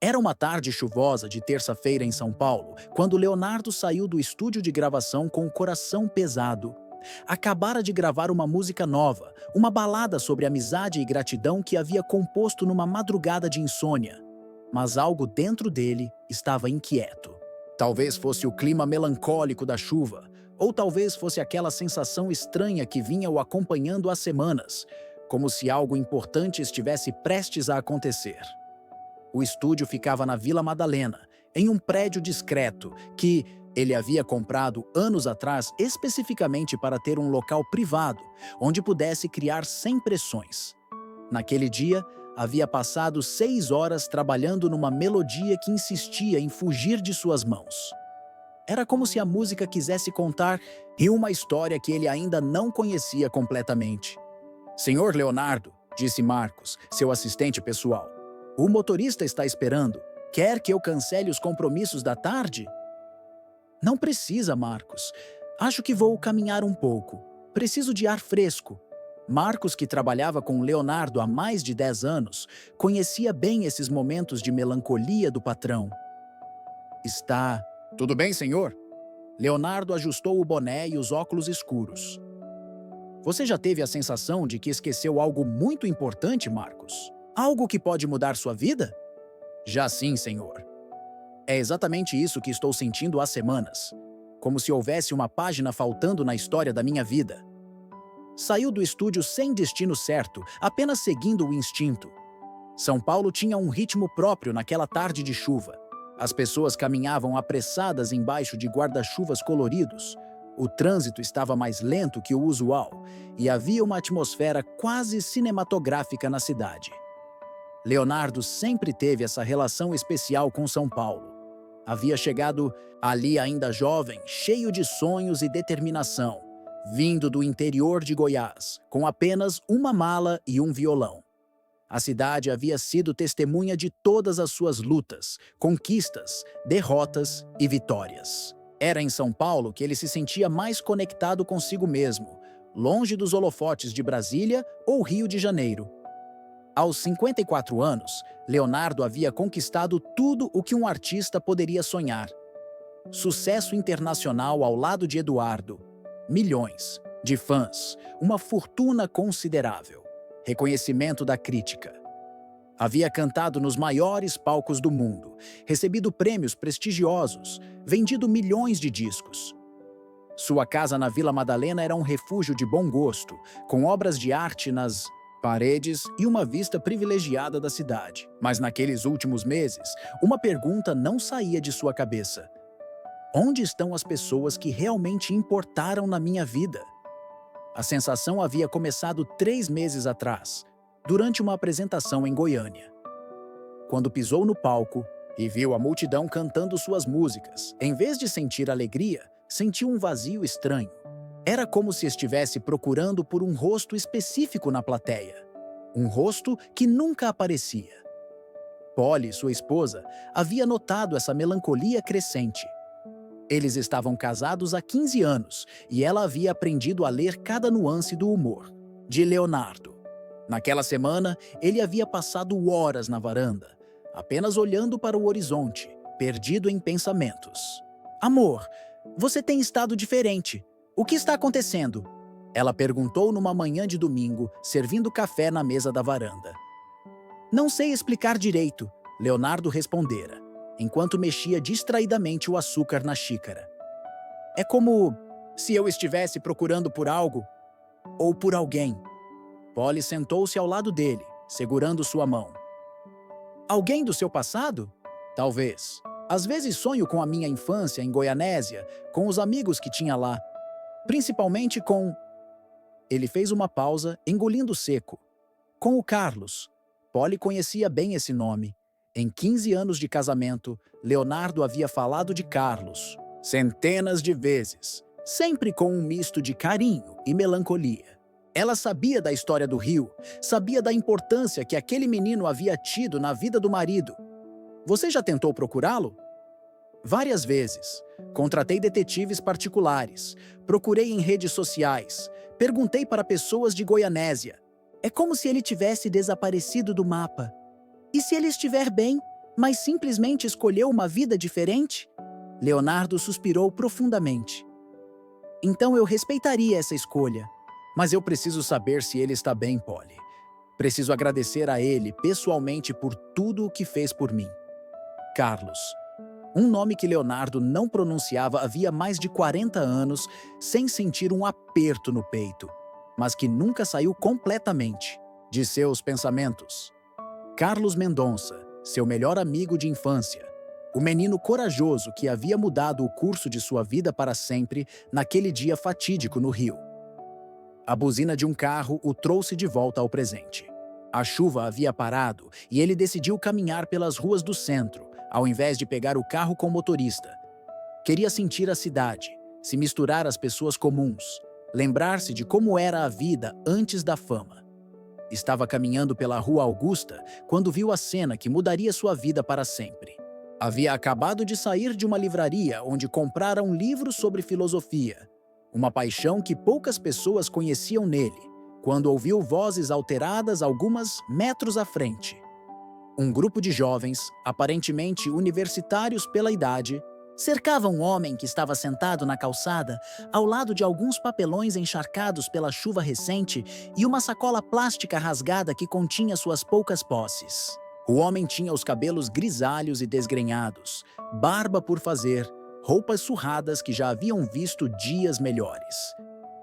Era uma tarde chuvosa de terça-feira em São Paulo, quando Leonardo saiu do estúdio de gravação com o coração pesado. Acabara de gravar uma música nova, uma balada sobre amizade e gratidão que havia composto numa madrugada de insônia. Mas algo dentro dele estava inquieto. Talvez fosse o clima melancólico da chuva, ou talvez fosse aquela sensação estranha que vinha o acompanhando há semanas, como se algo importante estivesse prestes a acontecer. O estúdio ficava na Vila Madalena, em um prédio discreto que ele havia comprado anos atrás especificamente para ter um local privado, onde pudesse criar sem pressões. Naquele dia, havia passado 6 horas trabalhando numa melodia que insistia em fugir de suas mãos. Era como se a música quisesse contar uma história que ele ainda não conhecia completamente. "Senhor Leonardo", disse Marcos, seu assistente pessoal, "o motorista está esperando. Quer que eu cancele os compromissos da tarde?" "Não precisa, Marcos. Acho que vou caminhar um pouco. Preciso de ar fresco." Marcos, que trabalhava com Leonardo há mais de 10 anos, conhecia bem esses momentos de melancolia do patrão. "Está tudo bem, senhor?" Leonardo ajustou o boné e os óculos escuros. "Você já teve a sensação de que esqueceu algo muito importante, Marcos? Algo que pode mudar sua vida?" "Já sim, senhor. É exatamente isso que estou sentindo há semanas. Como se houvesse uma página faltando na história da minha vida." Saiu do estúdio sem destino certo, apenas seguindo o instinto. São Paulo tinha um ritmo próprio naquela tarde de chuva. As pessoas caminhavam apressadas embaixo de guarda-chuvas coloridos. O trânsito estava mais lento que o usual e havia uma atmosfera quase cinematográfica na cidade. Leonardo sempre teve essa relação especial com São Paulo. Havia chegado ali ainda jovem, cheio de sonhos e determinação, vindo do interior de Goiás, com apenas uma mala e um violão. A cidade havia sido testemunha de todas as suas lutas, conquistas, derrotas e vitórias. Era em São Paulo que ele se sentia mais conectado consigo mesmo, longe dos holofotes de Brasília ou Rio de Janeiro. Aos 54 anos, Leonardo havia conquistado tudo o que um artista poderia sonhar. Sucesso internacional ao lado de Eduardo, milhões de fãs, uma fortuna considerável, reconhecimento da crítica. Havia cantado nos maiores palcos do mundo, recebido prêmios prestigiosos, vendido milhões de discos. Sua casa na Vila Madalena era um refúgio de bom gosto, com obras de arte nas paredes e uma vista privilegiada da cidade. Mas naqueles últimos meses, uma pergunta não saía de sua cabeça: onde estão as pessoas que realmente importaram na minha vida? A sensação havia começado 3 meses atrás, durante uma apresentação em Goiânia. Quando pisou no palco e viu a multidão cantando suas músicas, em vez de sentir alegria, sentiu um vazio estranho. Era como se estivesse procurando por um rosto específico na plateia. Um rosto que nunca aparecia. Polly, sua esposa, havia notado essa melancolia crescente. Eles estavam casados há 15 anos e ela havia aprendido a ler cada nuance do humor de Leonardo. Naquela semana, ele havia passado horas na varanda, apenas olhando para o horizonte, perdido em pensamentos. "Amor, você tem estado diferente. O que está acontecendo?" Ela perguntou numa manhã de domingo, servindo café na mesa da varanda. "Não sei explicar direito", Leonardo respondera, enquanto mexia distraidamente o açúcar na xícara. "É como se eu estivesse procurando por algo ou por alguém." Polly sentou-se ao lado dele, segurando sua mão. "Alguém do seu passado? Talvez. Às vezes sonho com a minha infância em Goianésia, com os amigos que tinha lá. Principalmente com..." Ele fez uma pausa, engolindo seco. "Com o Carlos." Polly conhecia bem esse nome. Em 15 anos de casamento, Leonardo havia falado de Carlos centenas de vezes, sempre com um misto de carinho e melancolia. Ela sabia da história do Rio, sabia da importância que aquele menino havia tido na vida do marido. "Você já tentou procurá-lo?" "Várias vezes. Contratei detetives particulares, procurei em redes sociais, perguntei para pessoas de Goianésia. É como se ele tivesse desaparecido do mapa. E se ele estiver bem? mas simplesmente escolheu uma vida diferente? Leonardo suspirou profundamente. Então eu respeitaria essa escolha, mas eu preciso saber se ele está bem, Polly. Preciso agradecer a ele pessoalmente por tudo o que fez por mim. Carlos. Um nome que Leonardo não pronunciava havia mais de 40 anos, sem sentir um aperto no peito, mas que nunca saiu completamente de seus pensamentos. Carlos Mendonça, seu melhor amigo de infância, o menino corajoso que havia mudado o curso de sua vida para sempre naquele dia fatídico no Rio. A buzina de um carro o trouxe de volta ao presente. A chuva havia parado e ele decidiu caminhar pelas ruas do centro, ao invés de pegar o carro com o motorista. Queria sentir a cidade, se misturar às pessoas comuns, lembrar-se de como era a vida antes da fama. Estava caminhando pela Rua Augusta quando viu a cena que mudaria sua vida para sempre. Havia acabado de sair de uma livraria onde comprara um livro sobre filosofia, uma paixão que poucas pessoas conheciam nele, quando ouviu vozes alteradas algumas metros à frente. Um grupo de jovens, aparentemente universitários pela idade, cercava um homem que estava sentado na calçada, ao lado de alguns papelões encharcados pela chuva recente e uma sacola plástica rasgada que continha suas poucas posses. O homem tinha os cabelos grisalhos e desgrenhados, barba por fazer, roupas surradas que já haviam visto dias melhores.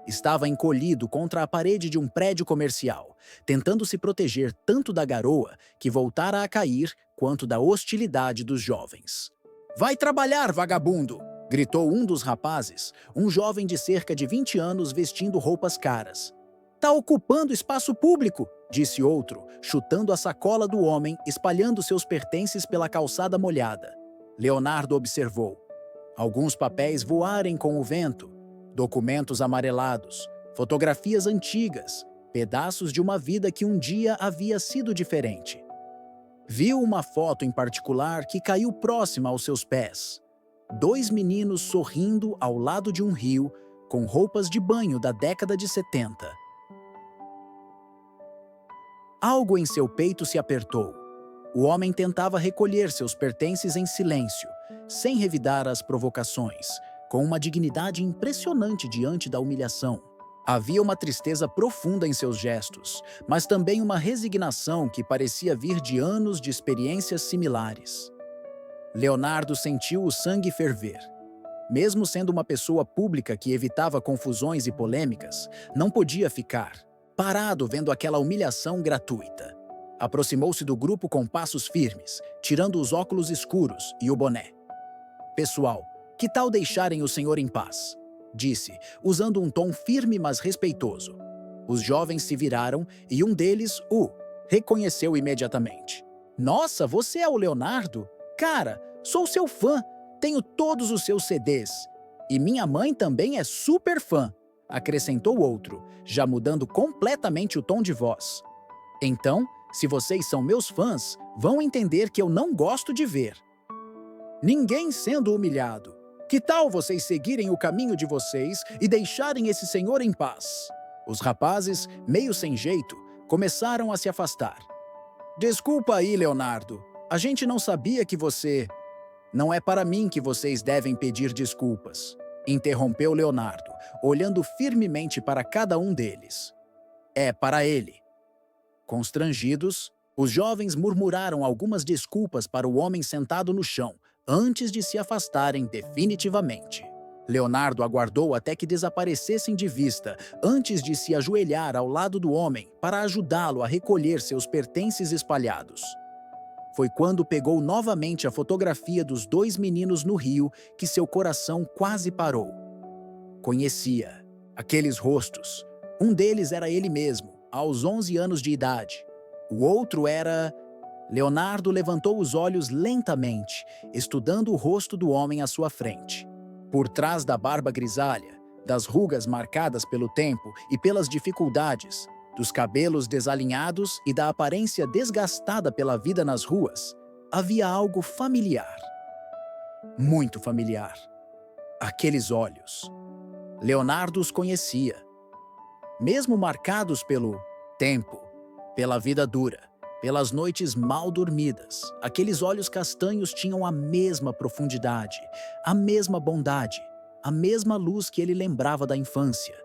Estava encolhido contra a parede de um prédio comercial, tentando se proteger tanto da garoa que voltara a cair quanto da hostilidade dos jovens. "Vai trabalhar, vagabundo!" gritou um dos rapazes, um jovem de cerca de 20 anos vestindo roupas caras. "Tá ocupando espaço público!" disse outro, chutando a sacola do homem, espalhando seus pertences pela calçada molhada. Leonardo observou. Alguns papéis voarem com o vento, documentos amarelados, fotografias antigas, pedaços de uma vida que um dia havia sido diferente. Viu uma foto em particular que caiu próxima aos seus pés. 2 meninos sorrindo ao lado de um rio, com roupas de banho da década de 70. Algo em seu peito se apertou. O homem tentava recolher seus pertences em silêncio, sem revidar as provocações, com uma dignidade impressionante diante da humilhação. Havia uma tristeza profunda em seus gestos, mas também uma resignação que parecia vir de anos de experiências similares. Leonardo sentiu o sangue ferver. Mesmo sendo uma pessoa pública que evitava confusões e polêmicas, não podia ficar parado vendo aquela humilhação gratuita. Aproximou-se do grupo com passos firmes, tirando os óculos escuros e o boné. "Pessoal, que tal deixarem o senhor em paz?" disse, usando um tom firme mas respeitoso. Os jovens se viraram e um deles o reconheceu imediatamente. "Nossa, você é o Leonardo? Cara, sou seu fã, tenho todos os seus CDs. E minha mãe também é super fã", acrescentou outro, já mudando completamente o tom de voz. "Então, se vocês são meus fãs, vão entender que eu não gosto de ver ninguém sendo humilhado. Que tal vocês seguirem o caminho de vocês e deixarem esse senhor em paz?" Os rapazes, meio sem jeito, começaram a se afastar. "Desculpa aí, Leonardo. A gente não sabia que você..." "Não é para mim que vocês devem pedir desculpas", interrompeu Leonardo, olhando firmemente para cada um deles. "É para ele." Constrangidos, os jovens murmuraram algumas desculpas para o homem sentado no chão, antes de se afastarem definitivamente. Leonardo aguardou até que desaparecessem de vista, antes de se ajoelhar ao lado do homem para ajudá-lo a recolher seus pertences espalhados. Foi quando pegou novamente a fotografia dos 2 meninos no rio que seu coração quase parou. Conhecia aqueles rostos. Um deles era ele mesmo, aos 11 anos de idade. O outro era... Leonardo levantou os olhos lentamente, estudando o rosto do homem à sua frente. Por trás da barba grisalha, das rugas marcadas pelo tempo e pelas dificuldades, dos cabelos desalinhados e da aparência desgastada pela vida nas ruas, havia algo familiar. Muito familiar. Aqueles olhos. Leonardo os conhecia. Mesmo marcados pelo tempo, pela vida dura, Pelas noites mal dormidas, aqueles olhos castanhos tinham a mesma profundidade, a mesma bondade, a mesma luz que ele lembrava da infância.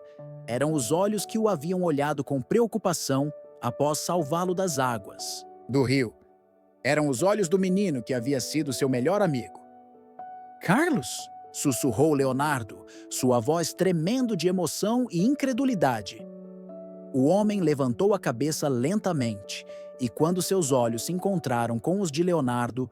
Eram os olhos que o haviam olhado com preocupação após salvá-lo das águas do rio. Eram os olhos do menino que havia sido seu melhor amigo. Carlos, sussurrou Leonardo, sua voz tremendo de emoção e incredulidade. O homem levantou a cabeça lentamente, e quando seus olhos se encontraram com os de Leonardo,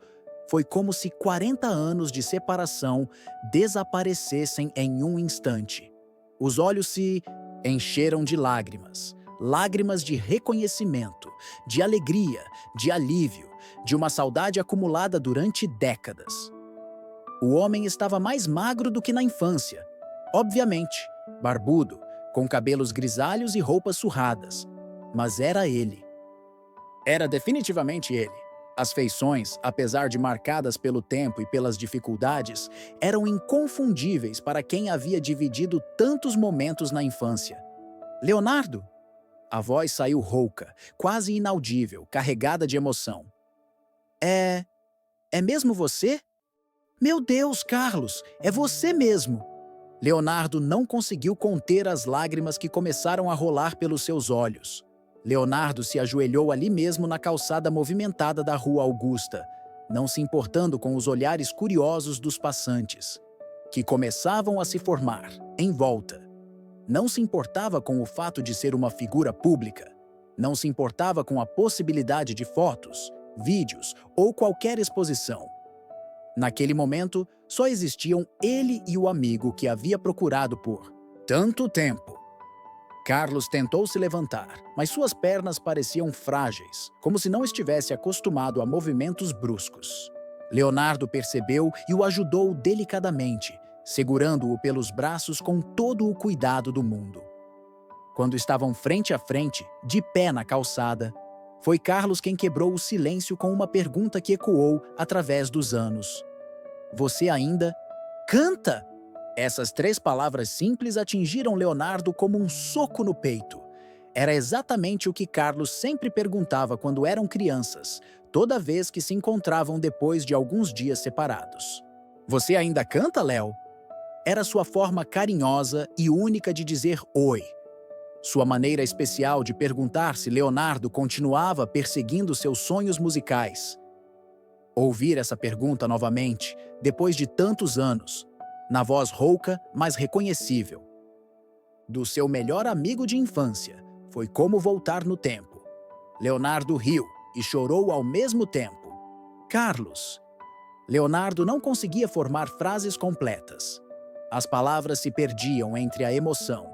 foi como se 40 anos de separação desaparecessem em um instante. Os olhos se encheram de lágrimas, lágrimas de reconhecimento, de alegria, de alívio, de uma saudade acumulada durante décadas. O homem estava mais magro do que na infância, obviamente, barbudo, com cabelos grisalhos e roupas surradas. Mas era ele. Era definitivamente ele. As feições, apesar de marcadas pelo tempo e pelas dificuldades, eram inconfundíveis para quem havia dividido tantos momentos na infância. Leonardo! A voz saiu rouca, quase inaudível, carregada de emoção. É mesmo você? Meu Deus, Carlos, é você mesmo! Leonardo não conseguiu conter as lágrimas que começaram a rolar pelos seus olhos. Leonardo se ajoelhou ali mesmo na calçada movimentada da Rua Augusta, não se importando com os olhares curiosos dos passantes, que começavam a se formar, em volta. Não se importava com o fato de ser uma figura pública. Não se importava com a possibilidade de fotos, vídeos ou qualquer exposição. Naquele momento, só existiam ele e o amigo que havia procurado por tanto tempo. Carlos tentou se levantar, mas suas pernas pareciam frágeis, como se não estivesse acostumado a movimentos bruscos. Leonardo percebeu e o ajudou delicadamente, segurando-o pelos braços com todo o cuidado do mundo. Quando estavam frente a frente, de pé na calçada, foi Carlos quem quebrou o silêncio com uma pergunta que ecoou através dos anos. Você ainda canta? Essas 3 palavras simples atingiram Leonardo como um soco no peito. Era exatamente o que Carlos sempre perguntava quando eram crianças, toda vez que se encontravam depois de alguns dias separados. Você ainda canta, Léo? Era sua forma carinhosa e única de dizer oi. Sua maneira especial de perguntar se Leonardo continuava perseguindo seus sonhos musicais. Ouvir essa pergunta novamente, depois de tantos anos, na voz rouca, mas reconhecível, do seu melhor amigo de infância, foi como voltar no tempo. Leonardo riu e chorou ao mesmo tempo. Carlos. Leonardo não conseguia formar frases completas. As palavras se perdiam entre a emoção,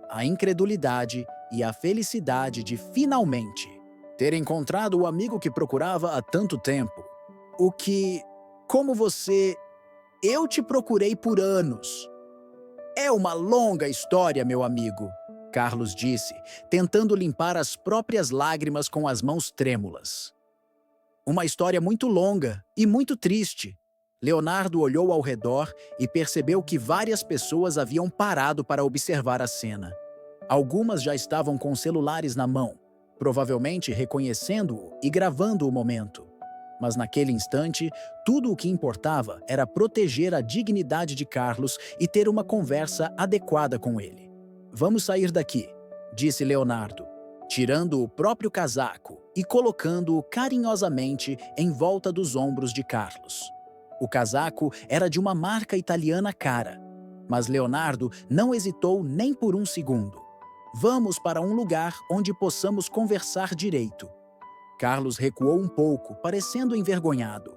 a incredulidade e a felicidade de finalmente ter encontrado o amigo que procurava há tanto tempo. Como você... Eu te procurei por anos. É uma longa história, meu amigo, Carlos disse, tentando limpar as próprias lágrimas com as mãos trêmulas. Uma história muito longa e muito triste. Leonardo olhou ao redor e percebeu que várias pessoas haviam parado para observar a cena. Algumas já estavam com celulares na mão, provavelmente reconhecendo-o e gravando o momento. Mas naquele instante, tudo o que importava era proteger a dignidade de Carlos e ter uma conversa adequada com ele. Vamos sair daqui, disse Leonardo, tirando o próprio casaco e colocando-o carinhosamente em volta dos ombros de Carlos. O casaco era de uma marca italiana cara, mas Leonardo não hesitou nem por um segundo. Vamos para um lugar onde possamos conversar direito. Carlos recuou um pouco, parecendo envergonhado.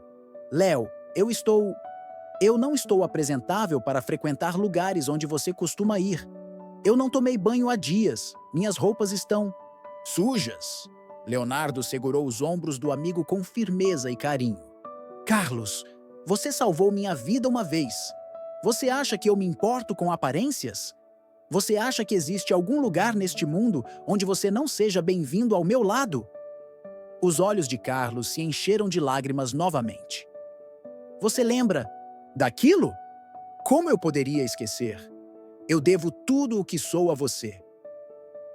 Léo, eu não estou apresentável para frequentar lugares onde você costuma ir. Eu não tomei banho há dias. Minhas roupas estão sujas. Leonardo segurou os ombros do amigo com firmeza e carinho. Carlos, você salvou minha vida uma vez. Você acha que eu me importo com aparências? Você acha que existe algum lugar neste mundo onde você não seja bem-vindo ao meu lado? Os olhos de Carlos se encheram de lágrimas novamente. Você lembra daquilo? Como eu poderia esquecer? Eu devo tudo o que sou a você.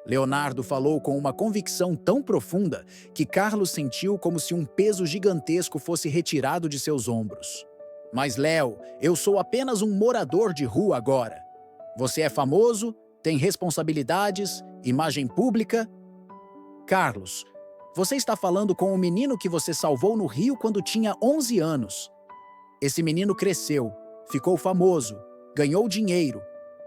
Leonardo falou com uma convicção tão profunda que Carlos sentiu como se um peso gigantesco fosse retirado de seus ombros. Mas, Léo, eu sou apenas um morador de rua agora. Você é famoso, tem responsabilidades, imagem pública. Carlos, você está falando com o menino que você salvou no Rio quando tinha 11 anos. Esse menino cresceu, ficou famoso, ganhou dinheiro,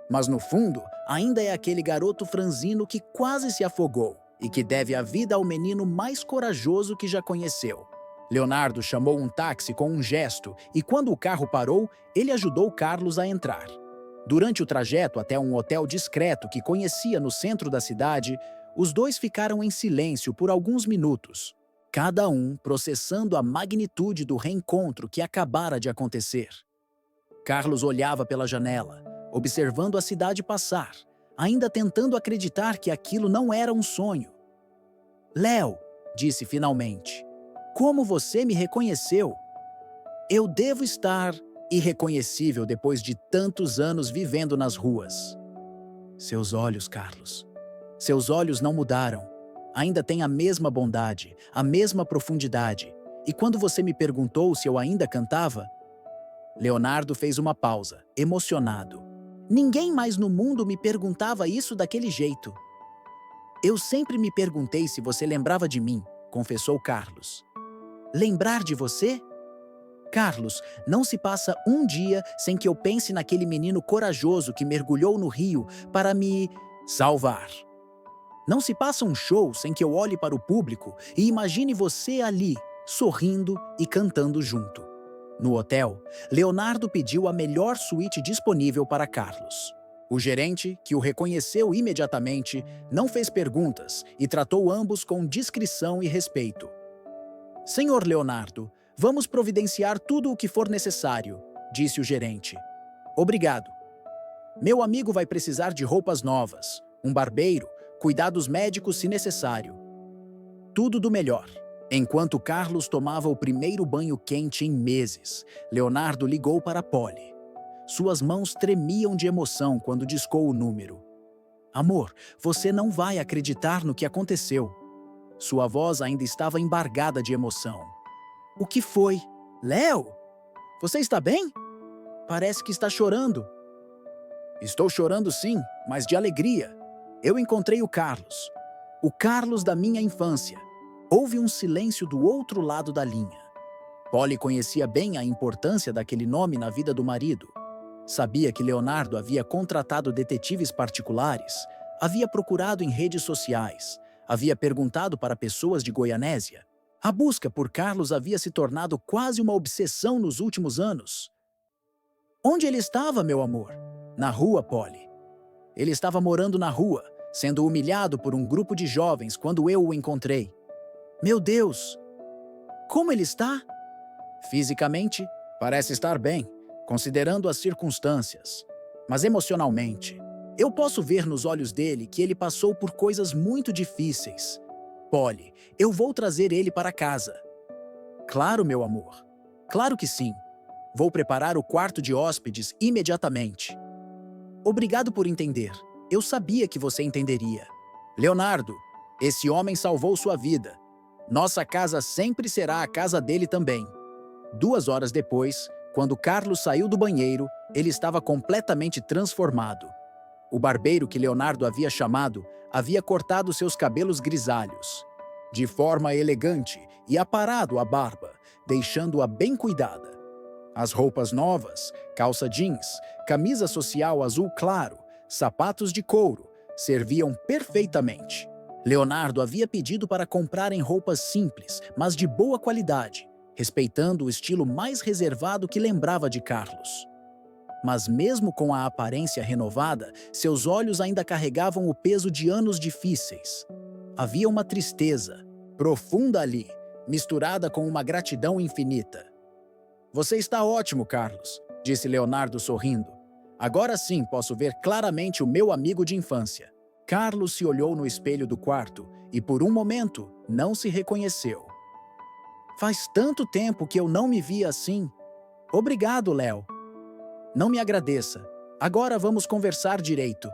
mas no fundo ainda é aquele garoto franzino que quase se afogou e que deve a vida ao menino mais corajoso que já conheceu. Leonardo chamou um táxi com um gesto e quando o carro parou, ele ajudou Carlos a entrar. Durante o trajeto até um hotel discreto que conhecia no centro da cidade, os dois ficaram em silêncio por alguns minutos, cada um processando a magnitude do reencontro que acabara de acontecer. Carlos olhava pela janela, observando a cidade passar, ainda tentando acreditar que aquilo não era um sonho. Léo, disse finalmente, como você me reconheceu? Eu devo estar irreconhecível depois de tantos anos vivendo nas ruas. Seus olhos, Carlos. Seus olhos não mudaram. Ainda têm a mesma bondade, a mesma profundidade. E quando você me perguntou se eu ainda cantava, Leonardo fez uma pausa, emocionado. Ninguém mais no mundo me perguntava isso daquele jeito. Eu sempre me perguntei se você lembrava de mim, confessou Carlos. Lembrar de você? Carlos, não se passa um dia sem que eu pense naquele menino corajoso que mergulhou no rio para me salvar. Não se passa um show sem que eu olhe para o público e imagine você ali, sorrindo e cantando junto. No hotel, Leonardo pediu a melhor suíte disponível para Carlos. O gerente, que o reconheceu imediatamente, não fez perguntas e tratou ambos com discrição e respeito. Senhor Leonardo, vamos providenciar tudo o que for necessário, disse o gerente. Obrigado. Meu amigo vai precisar de roupas novas, um barbeiro, cuidados médicos se necessário. Tudo do melhor. Enquanto Carlos tomava o primeiro banho quente em meses, Leonardo ligou para Polly. Suas mãos tremiam de emoção quando discou o número. Amor, você não vai acreditar no que aconteceu. Sua voz ainda estava embargada de emoção. O que foi? Léo? Você está bem? Parece que está chorando. Estou chorando sim, mas de alegria. Eu encontrei o Carlos da minha infância. Houve um silêncio do outro lado da linha. Polly conhecia bem a importância daquele nome na vida do marido. Sabia que Leonardo havia contratado detetives particulares, havia procurado em redes sociais, havia perguntado para pessoas de Goianésia. A busca por Carlos havia se tornado quase uma obsessão nos últimos anos. Onde ele estava, meu amor? Na rua, Polly. Ele estava morando na rua, sendo humilhado por um grupo de jovens quando eu o encontrei. Meu Deus! Como ele está? Fisicamente, parece estar bem, considerando as circunstâncias. Mas emocionalmente, eu posso ver nos olhos dele que ele passou por coisas muito difíceis. Polly, eu vou trazer ele para casa. Claro, meu amor. Claro que sim. Vou preparar o quarto de hóspedes imediatamente. Obrigado por entender. Eu sabia que você entenderia. Leonardo, esse homem salvou sua vida. Nossa casa sempre será a casa dele também. 2 horas depois, quando Carlos saiu do banheiro, ele estava completamente transformado. O barbeiro que Leonardo havia chamado havia cortado seus cabelos grisalhos, de forma elegante, e aparado a barba, deixando-a bem cuidada. As roupas novas, calça jeans, camisa social azul claro, sapatos de couro, serviam perfeitamente. Leonardo havia pedido para comprarem roupas simples, mas de boa qualidade, respeitando o estilo mais reservado que lembrava de Carlos. Mas mesmo com a aparência renovada, seus olhos ainda carregavam o peso de anos difíceis. Havia uma tristeza, profunda ali, misturada com uma gratidão infinita. Você está ótimo, Carlos, disse Leonardo sorrindo. Agora sim posso ver claramente o meu amigo de infância. Carlos se olhou no espelho do quarto e, por um momento, não se reconheceu. Faz tanto tempo que eu não me via assim. Obrigado, Léo. Não me agradeça. Agora vamos conversar direito.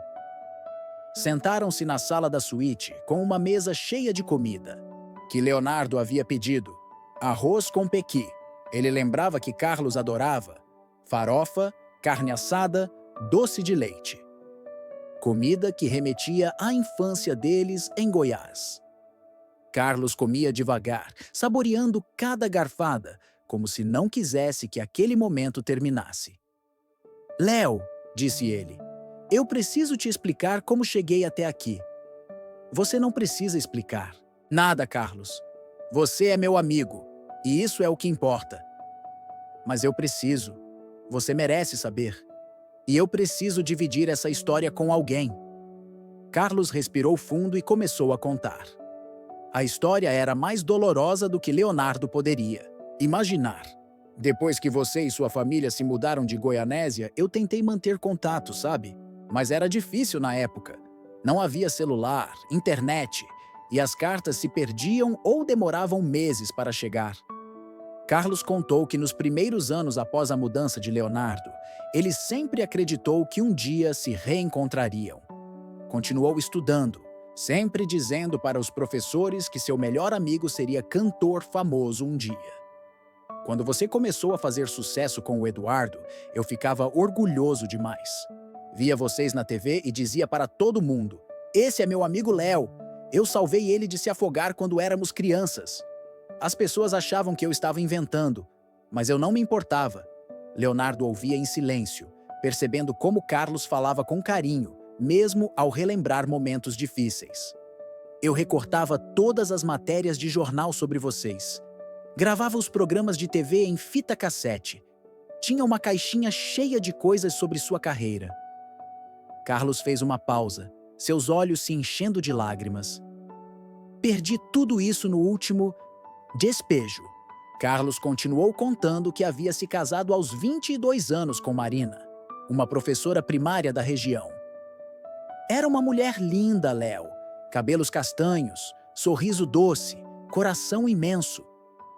Sentaram-se na sala da suíte com uma mesa cheia de comida, que Leonardo havia pedido. Arroz com pequi. Ele lembrava que Carlos adorava. Farofa, carne assada, doce de leite. Comida que remetia à infância deles em Goiás. Carlos comia devagar, saboreando cada garfada, como se não quisesse que aquele momento terminasse. Léo, disse ele, eu preciso te explicar como cheguei até aqui. Você não precisa explicar. Nada, Carlos. Você é meu amigo, e isso é o que importa. Mas eu preciso. Você merece saber. E eu preciso dividir essa história com alguém. Carlos respirou fundo e começou a contar. A história era mais dolorosa do que Leonardo poderia imaginar. Depois que você e sua família se mudaram de Goianésia, eu tentei manter contato, sabe? Mas era difícil na época. Não havia celular, internet, e as cartas se perdiam ou demoravam meses para chegar. Carlos contou que nos primeiros anos após a mudança de Leonardo, ele sempre acreditou que um dia se reencontrariam. Continuou estudando, sempre dizendo para os professores que seu melhor amigo seria cantor famoso um dia. Quando você começou a fazer sucesso com o Eduardo, eu ficava orgulhoso demais. Via vocês na TV e dizia para todo mundo: esse é meu amigo Léo. Eu salvei ele de se afogar quando éramos crianças. As pessoas achavam que eu estava inventando, mas eu não me importava. Leonardo ouvia em silêncio, percebendo como Carlos falava com carinho, mesmo ao relembrar momentos difíceis. Eu recortava todas as matérias de jornal sobre vocês. Gravava os programas de TV em fita cassete. Tinha uma caixinha cheia de coisas sobre sua carreira. Carlos fez uma pausa, seus olhos se enchendo de lágrimas. Perdi tudo isso no último despejo. Carlos continuou contando que havia se casado aos 22 anos com Marina, uma professora primária da região. Era uma mulher linda, Léo. Cabelos castanhos, sorriso doce, coração imenso.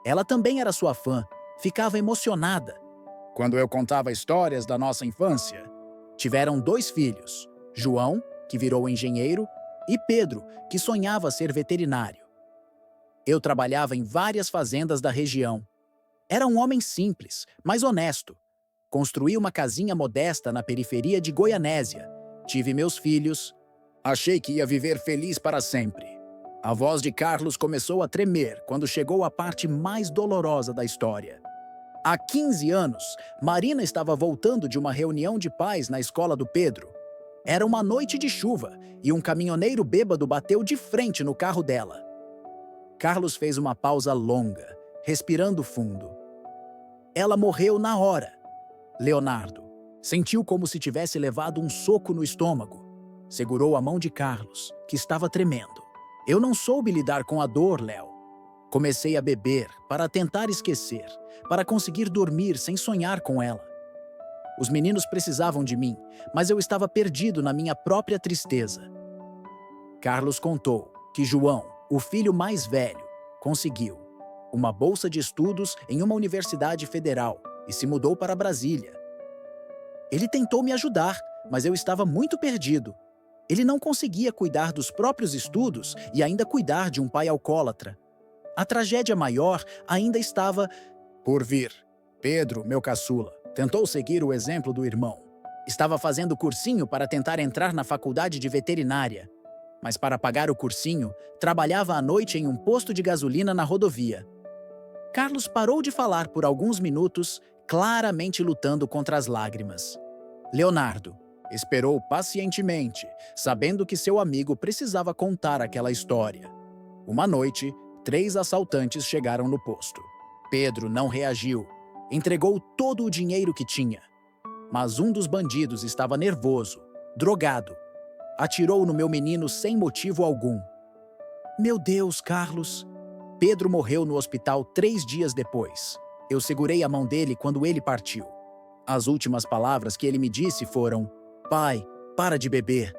Ela também era sua fã, ficava emocionada. Quando eu contava histórias da nossa infância, tiveram 2 filhos, João, que virou engenheiro, e Pedro, que sonhava ser veterinário. Eu trabalhava em várias fazendas da região. Era um homem simples, mas honesto. Construí uma casinha modesta na periferia de Goianésia. Tive meus filhos. Achei que ia viver feliz para sempre. A voz de Carlos começou a tremer quando chegou a parte mais dolorosa da história. Há 15 anos, Marina estava voltando de uma reunião de pais na escola do Pedro. Era uma noite de chuva e um caminhoneiro bêbado bateu de frente no carro dela. Carlos fez uma pausa longa, respirando fundo. Ela morreu na hora. Leonardo sentiu como se tivesse levado um soco no estômago. Segurou a mão de Carlos, que estava tremendo. Eu não soube lidar com a dor, Léo. Comecei a beber para tentar esquecer, para conseguir dormir sem sonhar com ela. Os meninos precisavam de mim, mas eu estava perdido na minha própria tristeza. Carlos contou que João, o filho mais velho, conseguiu uma bolsa de estudos em uma universidade federal e se mudou para Brasília. Ele tentou me ajudar, mas eu estava muito perdido. Ele não conseguia cuidar dos próprios estudos e ainda cuidar de um pai alcoólatra. A tragédia maior ainda estava por vir. Pedro, meu caçula, tentou seguir o exemplo do irmão. Estava fazendo cursinho para tentar entrar na faculdade de veterinária. Mas para pagar o cursinho, trabalhava à noite em um posto de gasolina na rodovia. Carlos parou de falar por alguns minutos, claramente lutando contra as lágrimas. Leonardo esperou pacientemente, sabendo que seu amigo precisava contar aquela história. Uma noite, 3 assaltantes chegaram no posto. Pedro não reagiu. Entregou todo o dinheiro que tinha. Mas um dos bandidos estava nervoso, drogado. Atirou no meu menino sem motivo algum. Meu Deus, Carlos! Pedro morreu no hospital 3 dias depois. Eu segurei a mão dele quando ele partiu. As últimas palavras que ele me disse foram: pai, para de beber.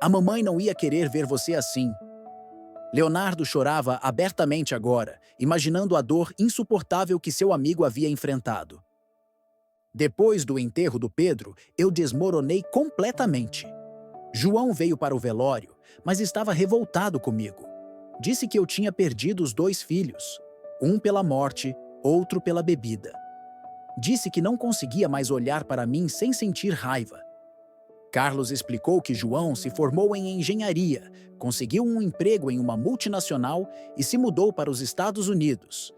A mamãe não ia querer ver você assim. Leonardo chorava abertamente agora, imaginando a dor insuportável que seu amigo havia enfrentado. Depois do enterro do Pedro, eu desmoronei completamente. João veio para o velório, mas estava revoltado comigo. Disse que eu tinha perdido os 2 filhos, um pela morte, outro pela bebida. Disse que não conseguia mais olhar para mim sem sentir raiva. Carlos explicou que João se formou em engenharia, conseguiu um emprego em uma multinacional e se mudou para os Estados Unidos.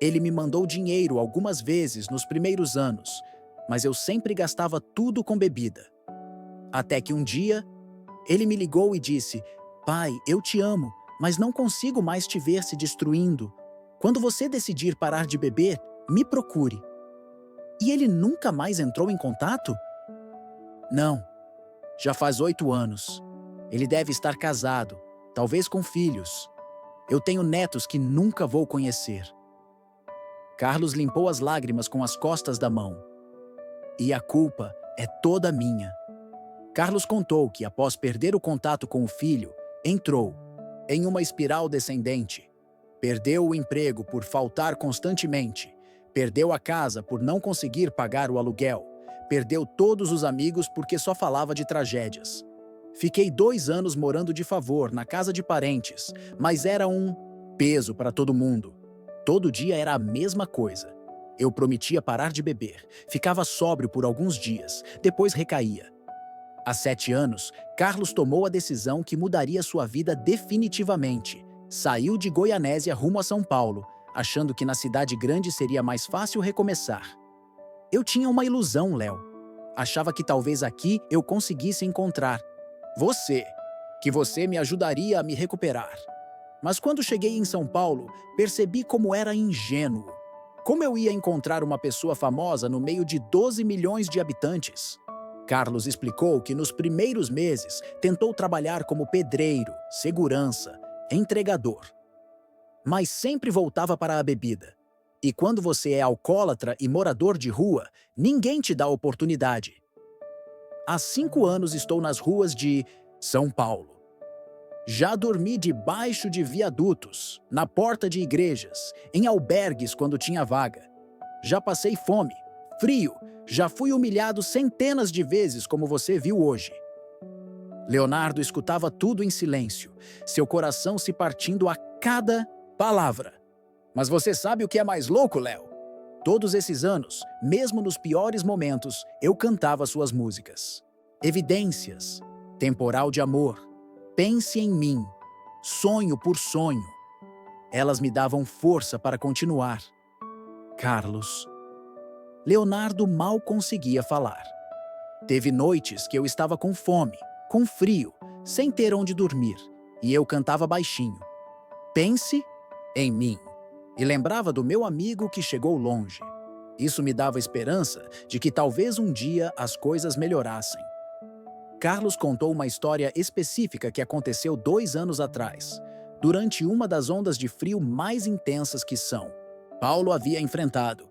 Ele me mandou dinheiro algumas vezes nos primeiros anos, mas eu sempre gastava tudo com bebida. Até que um dia, ele me ligou e disse: "Pai, eu te amo, mas não consigo mais te ver se destruindo. Quando você decidir parar de beber, me procure." E ele nunca mais entrou em contato? Não. Já faz 8 anos. Ele deve estar casado, talvez com filhos. Eu tenho netos que nunca vou conhecer. Carlos limpou as lágrimas com as costas da mão. E a culpa é toda minha. Carlos contou que, após perder o contato com o filho, entrou em uma espiral descendente. Perdeu o emprego por faltar constantemente. Perdeu a casa por não conseguir pagar o aluguel. Perdeu todos os amigos porque só falava de tragédias. Fiquei 2 anos morando de favor na casa de parentes, mas era um peso para todo mundo. Todo dia era a mesma coisa. Eu prometia parar de beber, ficava sóbrio por alguns dias, depois recaía. Há 7 anos, Carlos tomou a decisão que mudaria sua vida definitivamente. Saiu de Goianésia rumo a São Paulo, achando que na cidade grande seria mais fácil recomeçar. Eu tinha uma ilusão, Léo. Achava que talvez aqui eu conseguisse encontrar você, que você me ajudaria a me recuperar. Mas quando cheguei em São Paulo, percebi como era ingênuo. Como eu ia encontrar uma pessoa famosa no meio de 12 milhões de habitantes? Carlos explicou que nos primeiros meses tentou trabalhar como pedreiro, segurança, entregador. Mas sempre voltava para a bebida. E quando você é alcoólatra e morador de rua, ninguém te dá oportunidade. Há 5 anos estou nas ruas de São Paulo. Já dormi debaixo de viadutos, na porta de igrejas, em albergues quando tinha vaga. Já passei fome, frio, já fui humilhado centenas de vezes como você viu hoje. Leonardo escutava tudo em silêncio, seu coração se partindo a cada palavra. Mas você sabe o que é mais louco, Léo? Todos esses anos, mesmo nos piores momentos, eu cantava suas músicas. Evidências, Temporal de Amor, Pense em Mim, Sonho por Sonho. Elas me davam força para continuar. Carlos. Leonardo mal conseguia falar. Teve noites que eu estava com fome, com frio, sem ter onde dormir, e eu cantava baixinho. Pense em mim. E lembrava do meu amigo que chegou longe. Isso me dava esperança de que talvez um dia as coisas melhorassem. Carlos contou uma história específica que aconteceu 2 anos atrás, durante uma das ondas de frio mais intensas que São Paulo havia enfrentado.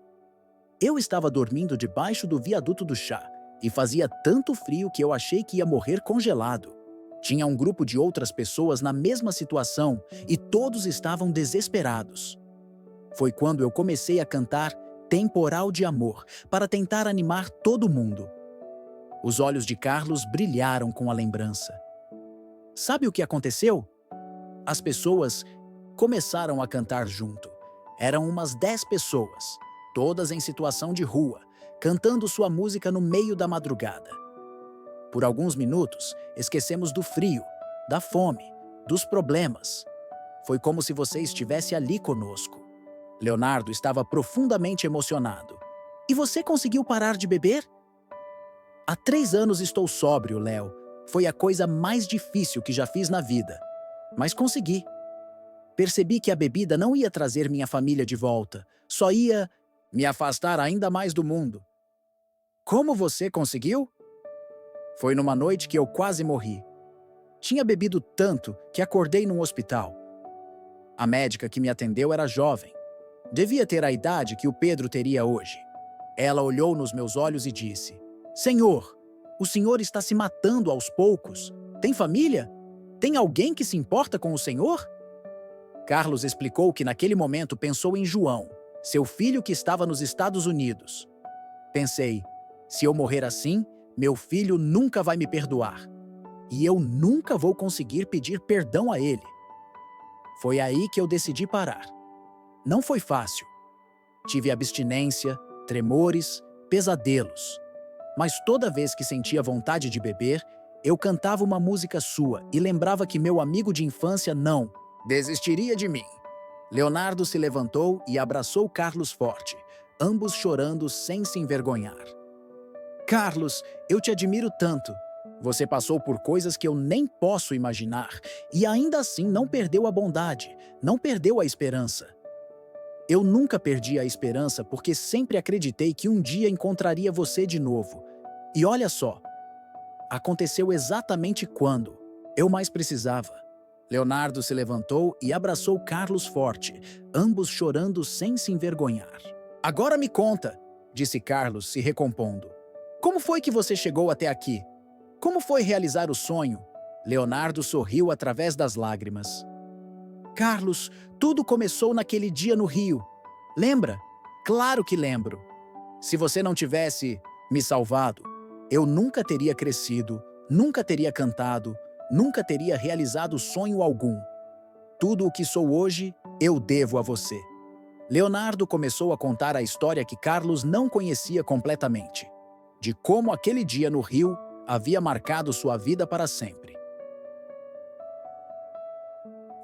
Eu estava dormindo debaixo do viaduto do chá e fazia tanto frio que eu achei que ia morrer congelado. Tinha um grupo de outras pessoas na mesma situação e todos estavam desesperados. Foi quando eu comecei a cantar Temporal de Amor para tentar animar todo mundo. Os olhos de Carlos brilharam com a lembrança. Sabe o que aconteceu? As pessoas começaram a cantar junto. Eram umas 10 pessoas, todas em situação de rua, cantando sua música no meio da madrugada. Por alguns minutos, esquecemos do frio, da fome, dos problemas. Foi como se você estivesse ali conosco. Leonardo estava profundamente emocionado. E você conseguiu parar de beber? Há 3 anos estou sóbrio, Léo. Foi a coisa mais difícil que já fiz na vida. Mas consegui. Percebi que a bebida não ia trazer minha família de volta. Só ia me afastar ainda mais do mundo. Como você conseguiu? Foi numa noite que eu quase morri. Tinha bebido tanto que acordei num hospital. A médica que me atendeu era jovem. Devia ter a idade que o Pedro teria hoje. Ela olhou nos meus olhos e disse: "Senhor, o senhor está se matando aos poucos. Tem família? Tem alguém que se importa com o senhor?" Carlos explicou que naquele momento pensou em João, seu filho que estava nos Estados Unidos. Pensei, se eu morrer assim, meu filho nunca vai me perdoar. e eu nunca vou conseguir pedir perdão a ele. Foi aí que eu decidi parar. Não foi fácil. Tive abstinência, tremores, pesadelos. Mas toda vez que sentia vontade de beber, eu cantava uma música sua e lembrava que meu amigo de infância não desistiria de mim. Leonardo se levantou e abraçou Carlos forte, ambos chorando sem se envergonhar. Carlos, eu te admiro tanto. Você passou por coisas que eu nem posso imaginar e ainda assim não perdeu a bondade, não perdeu a esperança. Eu nunca perdi a esperança porque sempre acreditei que um dia encontraria você de novo. E olha só, aconteceu exatamente quando eu mais precisava. Leonardo se levantou e abraçou Carlos forte, ambos chorando sem se envergonhar. Agora me conta, disse Carlos, se recompondo. Como foi que você chegou até aqui? Como foi realizar o sonho? Leonardo sorriu através das lágrimas. Carlos, tudo começou naquele dia no Rio. Lembra? Claro que lembro. Se você não tivesse me salvado, eu nunca teria crescido, nunca teria cantado, nunca teria realizado sonho algum. Tudo o que sou hoje, eu devo a você. Leonardo começou a contar a história que Carlos não conhecia completamente, de como aquele dia no Rio havia marcado sua vida para sempre.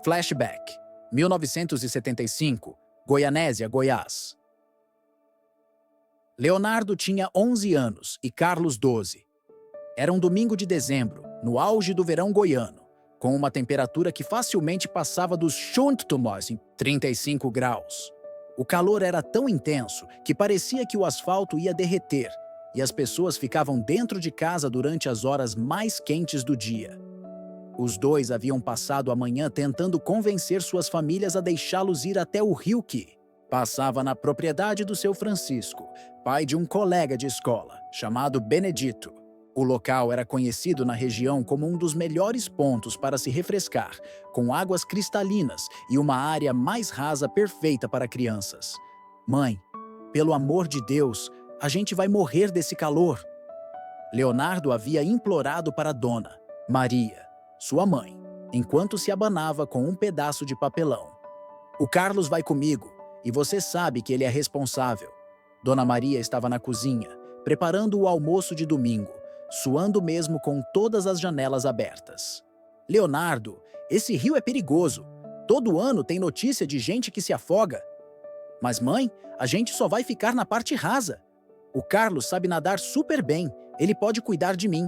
Flashback, 1975, Goianésia, Goiás. Leonardo tinha 11 anos e Carlos 12. Era um domingo de dezembro, no auge do verão goiano, com uma temperatura que facilmente passava dos 35 graus. O calor era tão intenso que parecia que o asfalto ia derreter e as pessoas ficavam dentro de casa durante as horas mais quentes do dia. Os dois haviam passado a manhã tentando convencer suas famílias a deixá-los ir até o rio que passava na propriedade do seu Francisco, pai de um colega de escola, chamado Benedito. O local era conhecido na região como um dos melhores pontos para se refrescar, com águas cristalinas e uma área mais rasa perfeita para crianças. Mãe, pelo amor de Deus, a gente vai morrer desse calor. Leonardo havia implorado para Dona Maria, sua mãe, enquanto se abanava com um pedaço de papelão. O Carlos vai comigo, e você sabe que ele é responsável. Dona Maria estava na cozinha, preparando o almoço de domingo, suando mesmo com todas as janelas abertas. Leonardo, esse rio é perigoso. Todo ano tem notícia de gente que se afoga. Mas mãe, a gente só vai ficar na parte rasa. O Carlos sabe nadar super bem, ele pode cuidar de mim.